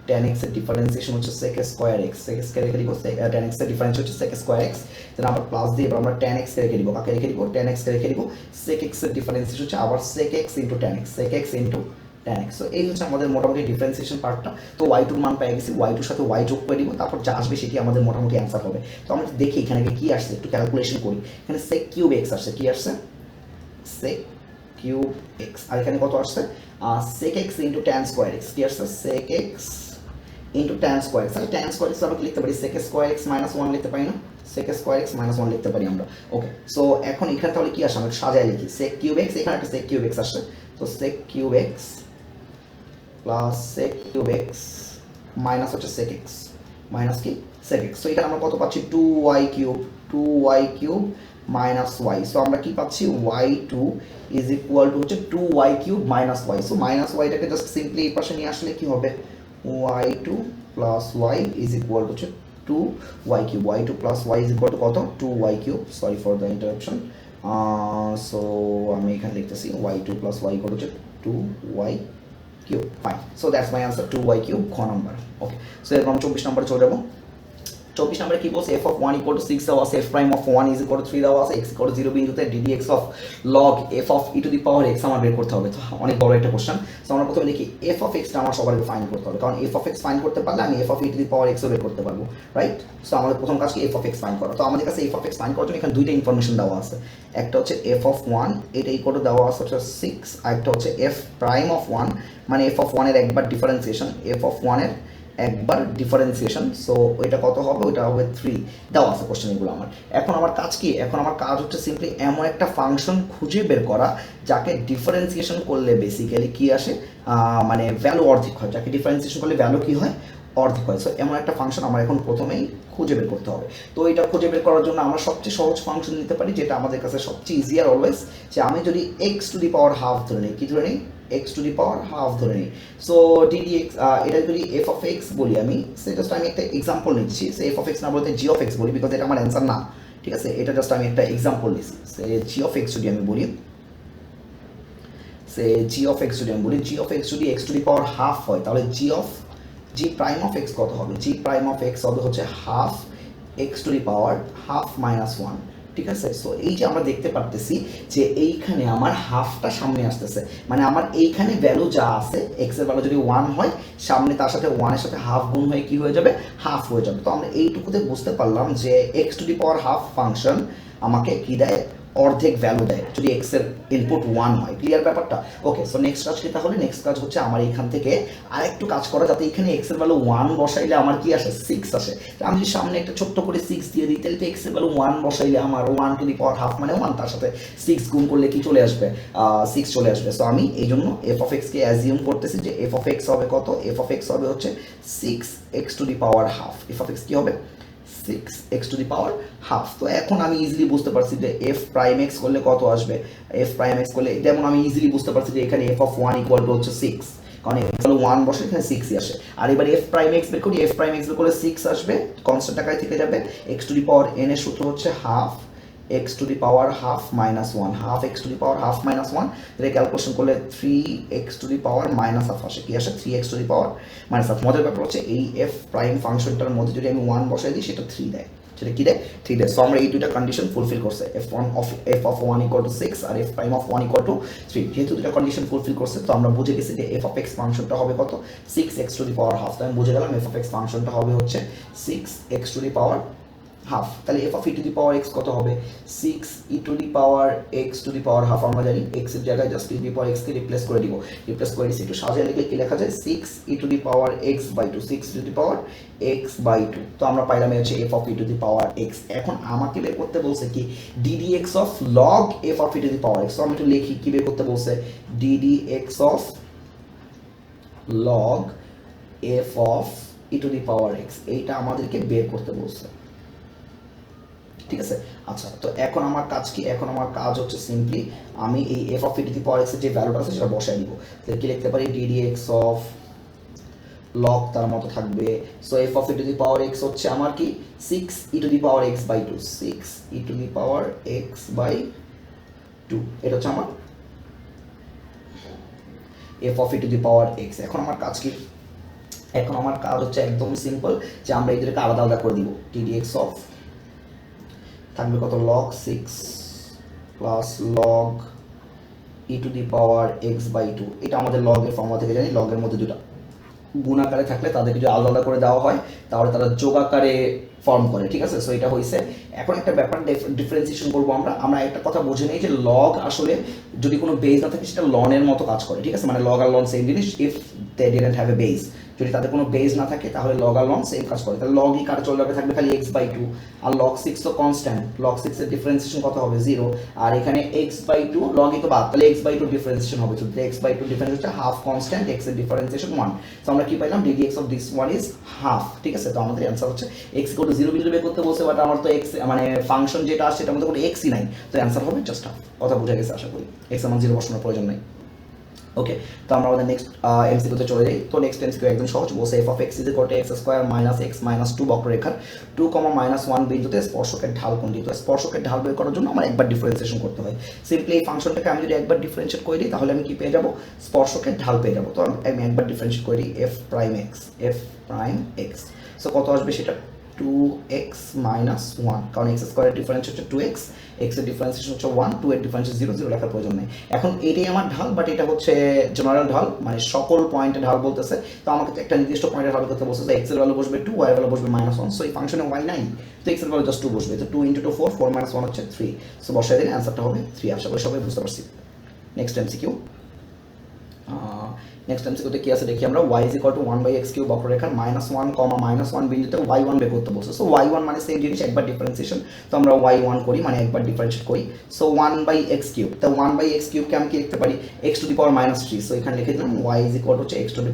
tan x এর ডিফারেন্সিয়েশন হচ্ছে sec square x, sec x কে রেখে দিব, tan x এর ডিফারেন্সিয়েশন হচ্ছে sec স্কয়ার x, দেন আবার প্লাস দিয়ে এবার আমরা tan x কে রেখে দিব, কাকে রেখে দিব tan x কে রেখে দিব, sec x এর ডিফারেন্সিয়েশন হচ্ছে আবার sec x into tan x, sec x into tan x। So এই হচ্ছে আমাদের মোটামুটি ডিফারেন্সিয়েশন পার্টটা। তো y2 এর মান পেয়ে গেছি, y2 এর সাথে y যোগ করে দিব, তারপর যা আসবে সেটি আমাদের মোটামুটি অ্যান্সার হবে। তো আমরা দেখি এখানে কি আসছে, একটু ক্যালকুলেশন করি। এখানে sec কিউব x আসছে, কি আসছে sec কিউব x, আর এখানে কত আসছে sec x into tan square x কি আসছে sec x into tan square x, তাহলে tan square x আমরা কি লিখতে পারি sec square x minus 1 লিখতে পারি না, sec square x minus 1 লিখতে পারি আমরা। ওকে, সো এখন এখানে তাহলে কি আসে আমরা সাজায় লিখি sec cube x, এখানে একটা sec cube x আসছে, তো sec cube x plus sec cube x minus হচ্ছে sec x মাইনাস কি sec x, সো এখানে আমরা কত পাচ্ছি 2y cube minus y, so আমরা কি পাচ্ছি y2 ইজ ইকুয়াল টু হচ্ছে 2y cube minus y, so minus yটাকে জাস্ট সিম্পলি এই পাশে নিয়ে আসলে কি হবে y2 plus y is equal to হচ্ছে 2y cube, y2 plus y is equal to কত 2y cube, sorry for the interruption, so আমি এখানে লিখতেছি y2 প্লাস y ইকুয়াল হচ্ছে 2y cube, fine, so that's my answer 2y cube খ number. Okay, so এরপর আমরা 24 নম্বরে চলে যাবো। 24 নম্বরে কি বলছে f of 1 equal to 6 দেওয়া আছে, f prime of 1 is equal to 3 দেওয়া আছে, x equal to 0 বিন্দুতে ddx of log f of e to the power x আমার বের করতে হবে। তো অনেক বড় একটা কোশ্চেন, সো আমরা প্রথমে লিখি f of x টা আমার সবার আগে ফাইন্ড করতে হবে, কারণ f of x ফাইন্ড করতে পারলে আমি f of e to the power x ও বের করতে পারবো, রাইট? সো আমাদের প্রথম কাজ কি f of x ফাইন্ড করা। তো আমাদের কাছে f of x ফাইন্ড করার জন্য এখানে দুইটা ইনফরমেশন দেওয়া আছে, একটা হচ্ছে f of 1 এটা ইকুয়াল টু দেওয়া আছে হচ্ছে 6, আর একটা হচ্ছে f prime of 1 মানে f of 1 এর একবার ডিফারেন্সিয়েশন, f of 1 এর একবার ডিফারেন্সিয়েশন, সো ওইটা কত হবে, ওইটা হবে 3 দেওয়া আছে কোশ্চেন এগুলো আমার। এখন আমার কাজ কি, এখন আমার কাজ হচ্ছে সিম্পলি এমন একটা ফাংশন খুঁজে বের করা যাকে ডিফারেন্সিয়েশন করলে বেসিক্যালি কি আসে, মানে ভ্যালু অর্ধেক হয়, যাকে ডিফারেন্সিয়েশন করলে ভ্যালু কি হয় অর্ধেক হয়। সো এমন একটা ফাংশন আমার এখন প্রথমেই খুঁজে বের করতে হবে। তো এটা খুঁজে বের করার জন্য আমরা সবচেয়ে সহজ ফাংশন নিতে পারি, যেটা আমাদের কাছে সবচেয়ে ইজিয়ার অলওয়েজ, যে আমি যদি x to the power half ধরে নিই, কি ধরে নিই x to the power half ধরে নিই, সো ডিডি এক্স, এটা যদি এফ অফ এক্স বলি আমি, সে জাস্ট আমি একটা এক্সাম্পল নিচ্ছি, সে এফ অফ এক্স না বলতে জি অফ এক্স বলি, বিকজ এটা আমার অ্যান্সার না, ঠিক আছে, এটা জাস্ট আমি একটা এক্সাম্পল নিচ্ছি। সে জি অফ এক্স যদি আমি বলি, সে জি অফ এক্স যদি আমি বলি, জি অফ এক্স যদি x to the power half হয়, তাহলে জি প্রাইম অফ এক্স কত হবে, জি প্রাইম অফ এক্স হবে হচ্ছে half x to the power half minus 1, ঠিক আছে। সো এই যে আমরা দেখতে পারতেছি যে এইখানে আমার হাফটা সামনে আসতেছে, মানে আমার এইখানে ভ্যালু যা আছে এক্স এর ভ্যালু যদি 1 হয়, সামনে তার সাথে 1 এর সাথে হাফ গুণ হয়ে কি হয়ে যাবে, হাফ হয়ে যাবে। তো আমরা এইটুকুতে বুঝতে পারলাম যে x to the power half function আমাকে কি দেয়, অর্ধেক ভ্যালু দেয় যদি এক্স এর ইনপুট 1 হয়। ক্লিয়ার ব্যাপারটা? ওকে, সো নেক্সট কাজ কি তাহলে, নেক্সট কাজ হচ্ছে আমার এখান থেকে আরেকটু কাজ করা, যাতে এখানে এক্স এর ভ্যালু 1 বসাইলে আমার কি আসে 6 আসে। আমি যদি সামনে একটা ছোট্ট করে 6 দিয়ে দিই, তাহলে তো এক্স এর ভ্যালু 1 বসাইলে আমার 1 টু দি পাওয়ার হাফ মানে 1, তার সাথে 6 গুণ করলে কি চলে আসবে, 6 চলে আসবে। সো আমি এই জন্য F of x K assume করতেছি যে এফ অফ এক্স হবে কত, এফ অফ এক্স হবে হচ্ছে 6 x to the power half, F of x কি হবে 6x to the power half. তো এখন আমি ইজিলি বুঝতে পারছি যে এফ প্রাইম এক্স করলে কত আসবে, এফ প্রাইম এক্স করলে যেমন আমি ইজিলি বুঝতে পারছি যে এখানে এফ অফ 1 ইকুয়াল টু হচ্ছে 6, কারণ এক্স হলো 1 বসে এখানে 6ই আসে। আর এবার এফ প্রাইম এক্স বের করি, এফ প্রাইম এক্স বের করলে 6 আসবে, কনস্ট্যান্ট আকারে থেকে যাবে, x to the power N এর সূত্র হচ্ছে half x to the power half minus 1, half x to the power half minus 1, এটা ক্যালকুলেশন করলে 3x two the power minus half আসে, কি আসে 3x two the power minus half. মজার ব্যাপার হচ্ছে এই এফ প্রাইম ফাংশনটার মধ্যে যদি আমি 1 বসাই দিই, সেটা 3 দেয়, সেটা কি দেয় 3 দেয়। সো আমরা এই দুইটা কন্ডিশন ফুলফিল করছে, এফ অফ 1 ইকুয়াল টু 6 আর f prime of 1 equal to 3, যেহেতু দুইটা কন্ডিশন ফুলফিল করছে, তো আমরা বুঝে গেছি যে এফ অফ এক্স ফাংশনটা হবে কত 6x to the power half. তো আমি বুঝে গেলাম এফ অফ এক্স ফাংশনটা হবে হচ্ছে 6x to the power half. তাহলে f of e to the power x কত হবে 6 e to the power x to the power half. আমরা জানি এক্স এর জায়গায় just e to the power x কে রিপ্লেস করে দিব, রিপ্লেস করে দিচ্ছি, একটু সাজিয়ে লিখলে কি লেখা যায় 6 e to the power x by 2, 6 to the power x by 2। তো আমরা পাইলাম হচ্ছে f of e to the power x. এখন আমাকে বের করতে বলছে কি d d x of log f of e to the power x. তো আমি একটু লিখি কি বের করতে বলছে, d d x of log f of e to the power x, এইটা আমাদেরকে বের করতে বলছে, ঠিক আছে। আচ্ছা, তো এখন আমার কাজ কি, এখন আমার কাজ হচ্ছে সিম্পলি আমি এই F of e to the power x এর যে ভ্যালুটা আছে সেটা বসাই দিব। তাহলে কি লিখতে পারি, ডিডি এক্স অফ লগ তার মতো থাকবে। So f of e to the power x হচ্ছে আমার কি 6 e to the power x by 2, 6 e to the power x by 2, এটা হচ্ছে আমার f of e to the power x. এখন আমার কাজ কি, এখন আমার কাজ হচ্ছে একদম সিম্পল, যে আমরা এদেরকে আলাদা আলাদা করে দিব। ডিডি এক্স অফ থাকবে কত log 6 plus log e to the power x by 2, এটা আমাদের লগের ফর্মুলা থেকে জানি। লগের মধ্যে দুটো গুণাকারে থাকলে তাদেরকে যদি আলাদা আলাদা করে দেওয়া হয়, তাহলে তারা যোগাকারে ফর্ম করে, ঠিক আছে। সো এটা হয়েছে। এখন একটা ব্যাপার ডিফারেন্সিয়েশন করবো আমরা একটা কথা বুঝে নেই যে লগ আসলে যদি কোনো বেস না থাকে সেটা লনের মতো কাজ করে, ঠিক আছে। মানে লগ আর লন সেম জিনিস, if they didn't have a base, যদি তাদের কোনো বেস না থাকে তাহলে লগ আর লন সেম কাজ করে। তাহলে লগই কাটা চলে যাবে, থাকবে খালি x/2, আর log 6 তো কনস্ট্যান্ট, log 6 এর ডিফারেন্সিয়েশন কত হবে 0, আর এখানে x/2 লগই তো বাদ, তাহলে x/2 ডিফারেন্সিয়েশন হবে, তো x/2 ডিফারেন্স হচ্ছে হাফ কনস্ট্যান্ট, x এর ডিফারেন্সিয়েশন 1। তো আমরা কি পাইলাম, ddx of this one is half, ঠিক আছে। তো আমাদের অ্যান্সার হচ্ছে x = 0 বিন্দু বের করতে বলছে, বাট আমার তো x মানে ফাংশন যেটা আসছে সেটার মধ্যে কোনো x ই নাই, তো অ্যান্সার হবে জাস্ট হাফ। কথা বুঝে গেছে আশা করি, x এর মান 0 বসানোর প্রয়োজন নাই। ওকে, তো আমরা আমাদের নেক্সট এমসিকিউতে চলে যাই। তো নেক্সট এমসিকিউ একদম সহজ, বলছে f of x = x² - x - 2 বক্ররেখার 2, -1 বিন্দুতে স্পর্শকের ঢাল কোনটি। তো স্পর্শকের ঢাল বের করার জন্য আমার একবার ডিফারেন্সিয়েশন করতে হয়। সিম্পলি এই ফাংশনটাকে আমি যদি একবার ডিফারেন্সিয়েট করে দিই তাহলে আমি কি পেয়ে যাব, স্পর্শকের ঢাল পেয়ে যাব। তো আমি একবার ডিফারেন্সিয়েট করে দিই f'(x). সো কত আসবে সেটা 2x - 1, কারণ x² এর ডিফারেন্স হচ্ছে 2x, x এর ডিফারেন্সিয়েশন হচ্ছে 1, 2 এর ডিফারেন্স 0, 0 লেখার প্রয়োজন নেই। এখন এটাই আমার ঢাল, বাট এটা হচ্ছে জেনারেল ঢাল, মানে সকল পয়েন্টে ঢাল বলতেছে। তো আমাকে একটা নির্দিষ্ট পয়েন্টে ঢাল করতে বলছে, x এর ভ্যালু বসবে 2, y এর ভ্যালু বসবে -1। সো এই ফাংশনে y নাই, তো x এর ভ্যালু জাস্ট 2 বসবে, তো 2 × 2 4, 4 - 1 হচ্ছে 3। সো বসাই দিলে অ্যান্সারটা হবে 3। আশা করি সবাই বুঝতে পারছি। নেক্সট এমসিকিউ, নেক্সট এমসিকিউতে কি আছে দেখি আমরা, y = 1/x³ বক্ররেখার -1, -1 বিন্দুতে y1 বের করতে বলছে। সো y1 মানে সেম জিনিস, একবার ডিফারেন্সিয়েশন, তো আমরা y1 করি, মানে একবার ডিফারেন্সিয়েট করি। সো 1/x³, তো 1/x³ কে আমি কি লিখতে পারি, x⁻³ সো এখানে লিখে দিলাম y = x⁻³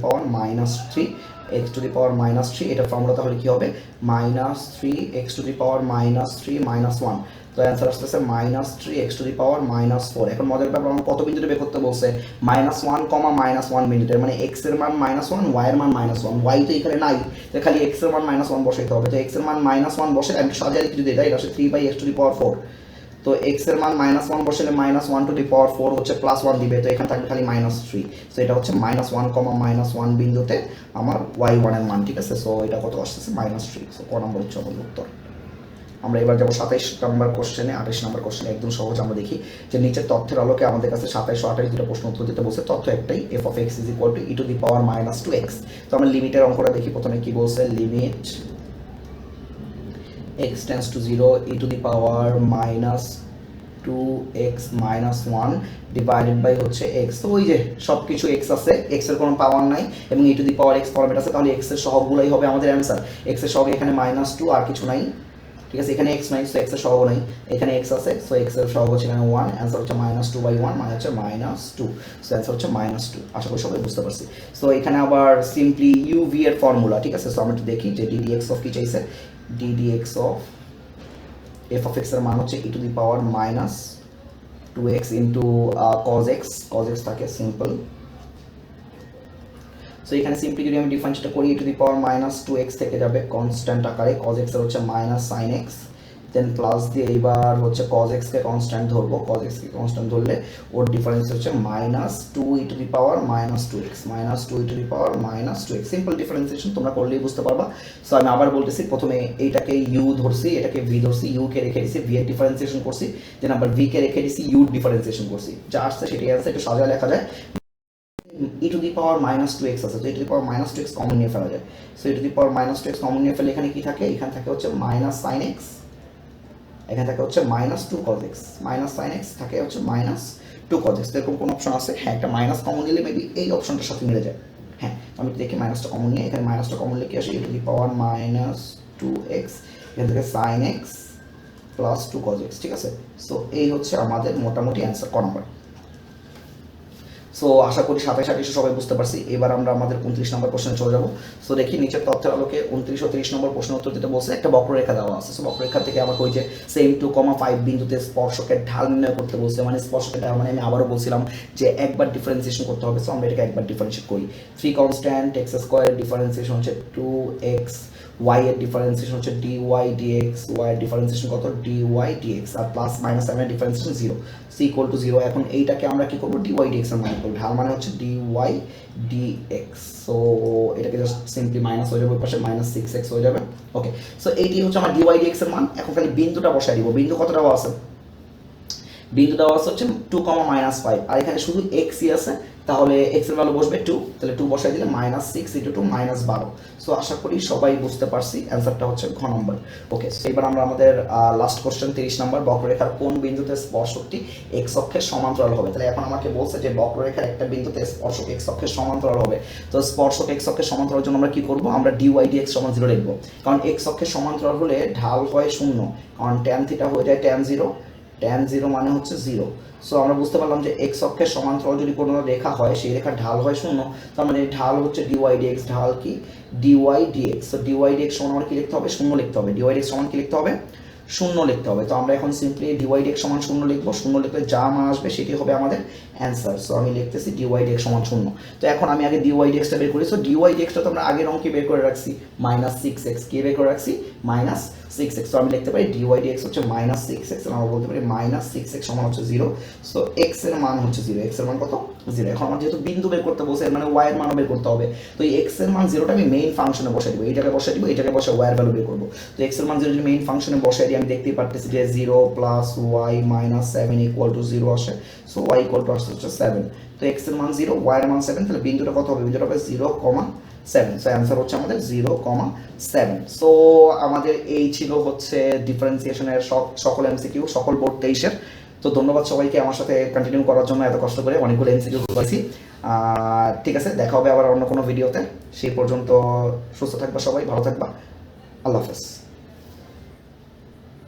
x⁻³ এটা ফর্মুলা তাহলে কি হবে, -3x⁻³ -1। তো অ্যান্সার আসতেছে -3x⁻⁻4। এখন মজার ব্যাপার, আমার কত বিন্দুতে বের করতে বলছে, -1, -1 বিন্দুতে, মানে x এর মান -1, y এর মান -1, y তো এখানে নাই, তো খালি x এর মান -1 বসাইতে হবে। তো x এর মান -1 বসে আমি সাজিয়ে লিখে দিই, এটা আসলে 3/x⁴। তো x এর মান -1 বসালে -1⁴ হচ্ছে +1 দিবে, তো এখানে থাকবে খালি -3। সো এটা হচ্ছে -1, -1 বিন্দুতে আমার y1 এর মান, ঠিক আছে। সো এটা কত আসতেছে, -3। সো ক নম্বর হচ্ছে আমাদের উত্তর। আমরা এবার যাবো 27 নম্বর কোশ্চেনে। 28 নম্বর কোশ্চেনে একদম সহজ, আমরা দেখি যে নিচের তথ্যের আলোকে আমাদের কাছে 27 ও 28 দুটো প্রশ্ন উত্তর দিতে বলছে। তথ্য একটাই, f of x = e⁻²x। তো আমরা লিমিটের অঙ্কটা দেখি, প্রথমে কি বলছে, limit x → 0 e⁻²x - 1 divided by হচ্ছে x। তো ওই যে সব কিছু x আছে, x এর কোনো পাওয়ার নাই এবং e⁻x ফরম্যাট আছে, তাহলে x এর সহগগুলোই হবে আমাদের অ্যান্সার। x এর সহগ এখানে -2 আর কিছু নাই, ঠিক আছে। এখানে x নাই, সো x এর সহগ নাই, এখানে x আছে, সো x এর সহগ হচ্ছে এখানে 1, অ্যান্সার হচ্ছে -2/1 মানে হচ্ছে -2। সো অ্যান্সার হচ্ছে -2। আশা করি সবাই বুঝতে পারছি। সো এখানে আবার সিম্পলি uv এর ফর্মুলা, ঠিক আছে। সো আমরা একটু দেখি যে ddx অফ কি চাইছে, ddx of f of x এর মান হচ্ছে e⁻²x ইনটু cos x থাকে সিম্পল। সো এখানে সিম্পলি যদি আমি ডিফারেন্সটা করি, e⁻²x থেকে যাবে কনস্ট্যান্ট আকারে, cos x এর হচ্ছে -sin x, দেন প্লাস দিয়ে এবার হচ্ছে cos x কে কনস্ট্যান্ট ধরবো, cos x কে কনস্ট্যান্ট ধরলে ওর ডিফারেন্স হচ্ছে -2e⁻²x সিম্পল ডিফারেন্সিয়েশন তোমরা করলেই বুঝতে পারবা। সো আমি আবার বলতেছি, প্রথমে এইটাকে u ধরছি, এটাকে v ধরছি, u কে রেখে দিছি, v এর ডিফারেন্সিয়েশন করছি, দেন আবার v কে রেখে দিছি, u ডিফারেন্সিয়েশন করছি, যা আসছে সেটাই আছে, একটু সাজিয়ে লেখা যায়। e⁻²x আছে, তো e⁻²x কমন নিয়ে ফেলা যায়। সো e⁻²x কমন নিয়ে ফেলে এখানে কি থাকে, এখানে থাকে হচ্ছে -sin x, এখানে থাকে হচ্ছে -2 cos x, -sin x থাকে হচ্ছে -2 cos x। এরকম কোন অপশন আছে, হ্যাঁ একটা মাইনাস কমন নিলে মেবি এই অপশনটার সাথে মিলে যায়। হ্যাঁ আমি দেখি মাইনাসটা কমন নিয়ে, এখানে মাইনাসটা কমন লিখে আসি, e⁻²x, এখান থেকে sin x plus 2 cos x, ঠিক আছে। সো এই হচ্ছে আমাদের মোটামুটি অ্যান্সার ক নম্বর। সো আশা করি 27 28 সবাই বুঝতে পারছি। এবার আমরা আমাদের 29 নম্বর প্রশ্নে চলে যাবো। সো দেখি নিচের তথ্যের আলোকে 29 ও 30 নম্বর প্রশ্ন উত্তর দিতে বলছে, একটা বক্ররেখা দেওয়া আছে। সো বক্ররেখা থেকে আমাকে ওই যে সেম 2,5 বিন্দুতে স্পর্শকের ঢাল নির্ণয় করতে বলছে, মানে স্পর্শকের ঢাল মানে আমি আবারও বলছিলাম যে একবার ডিফারেন্সিয়েশন করতে হবে। সো আমরা এটাকে একবার ডিফারেন্সিয়েট করি, 3 কনস্ট্যান্ট x² ডিফারেন্সিয়েশন হচ্ছে 2x, y এর ডিফারেন্সিয়েশন হচ্ছে dy dx, y এর ডিফারেন্সিয়েশন কত dy dx, আর প্লাস মাইনাস সাইনের ডিফারেন্সিয়েশন 0, c = 0। এখন এইটাকে আমরা কি করব, dy dx এর মান করব, ঢাল মানে হচ্ছে dy dx। সো এটাকে জাস্ট সিম্পলি মাইনাস হয়ে যাবে, ওই পাশে -6x হয়ে যাবে। ওকে, সো এইটি হচ্ছে আমার dy dx এর মান। এখন খালি বিন্দুটা বসাই দিব, বিন্দু কত দেওয়া আছে, বিন্দু দেওয়া আছে হচ্ছে 2, -5, আর এখানে শুধু x ই আছে, তাহলে এক্স এর ভ্যালু বসবে 2, তাহলে 2 বসাই দিলে -6 × 2 -12। সো আশা করি সবাই বুঝতে পারছি, অ্যান্সারটা হচ্ছে ঘ নম্বর। ওকে, সো এবার আমরা আমাদের লাস্ট কোশ্চেন 30 নম্বর, বক্ররেখার কোন বিন্দুতে স্পর্শকটি এক্স অক্ষের সমান্তরাল হবে। তাহলে এখন আমাকে বলছে যে বক্ররেখার একটা বিন্দুতে স্পর্শক এক্স অক্ষের সমান্তরাল হবে। তো স্পর্শক এক্স অক্ষের সমান্তরালের জন্য আমরা কি করব, আমরা dy dx = 0 লিখব, কারণ এক্স অক্ষের সমান্তরাল হলে ঢাল হয় 0, কারণ tan θ হয়ে যায় tan 0, tan 0 মানে হচ্ছে 0। সো আমরা বুঝতে পারলাম যে এক্স অক্ষের সমান্তরাল যদি কোনো রেখা হয়, সেই রেখার ঢাল হয় 0, তার মানে ঢাল হচ্ছে dy dx, ঢাল কি dy dx। So dy dx সমান আমরা কি লিখতে হবে, 0 লিখতে হবে। dy dx সমান কি লিখতে হবে, 0 লিখতে হবে। তো আমরা এখন সিম্পলি dy dx সমান 0 লিখবো, 0 লিখলে যা মান আসবে সেটি হবে আমাদের অ্যান্সার। সো আমি লিখতেছি dy dx সমান 0। তো এখন আমি আগে dy dx টা বের করি। সো dy dx টা তো আমরা আগের অঙ্কে বের করে রাখছি, -6x, কে বের করে রাখছি, -6x। তো আমি লিখতে পারি dy dx হচ্ছে -6x, আমরা বলতে পারি -6x সমান হচ্ছে 0। সো x এর মান হচ্ছে 0, x এর মান কত, 0। এখন আমার যেহেতু বিন্দু বের করতে বলছে, এর মানে y এর মানও বের করতে হবে। তো এই x এর মান 0টা আমি মেইন ফাংশনে বসাই দিব, এই জায়গায় বসাই দিব, এই জায়গায় বসে y এর ভ্যালু বের করব। তো x এর মান 0 যদি মেইন ফাংশনে বসাই দিই, আমি দেখতেই পারতেছি যে 0 + y - 7 = 0 আসে। সো y হচ্ছে 7। তো x এর মান 0, y এর মান 7, তাহলে বিন্দুটা কত হবে, বিন্দুটা হবে 0,7। সো অ্যান্সার হচ্ছে আমাদের 0,7। সো আমাদের এই ছিল হচ্ছে ডিফারেন্সিয়েশনের সকল এমসিকিউ, সকল বোর্ড 23-এর। তো ধন্যবাদ সবাইকে আমার সাথে কন্টিনিউ করার জন্য, এত কষ্ট করে অনেকগুলো এমসিকিউ করেছি। ঠিক আছে, দেখা হবে আবার অন্য কোনো ভিডিওতে। সেই পর্যন্ত সুস্থ থাকবা সবাই, ভালো থাকবা, আল্লাহ হাফেজ।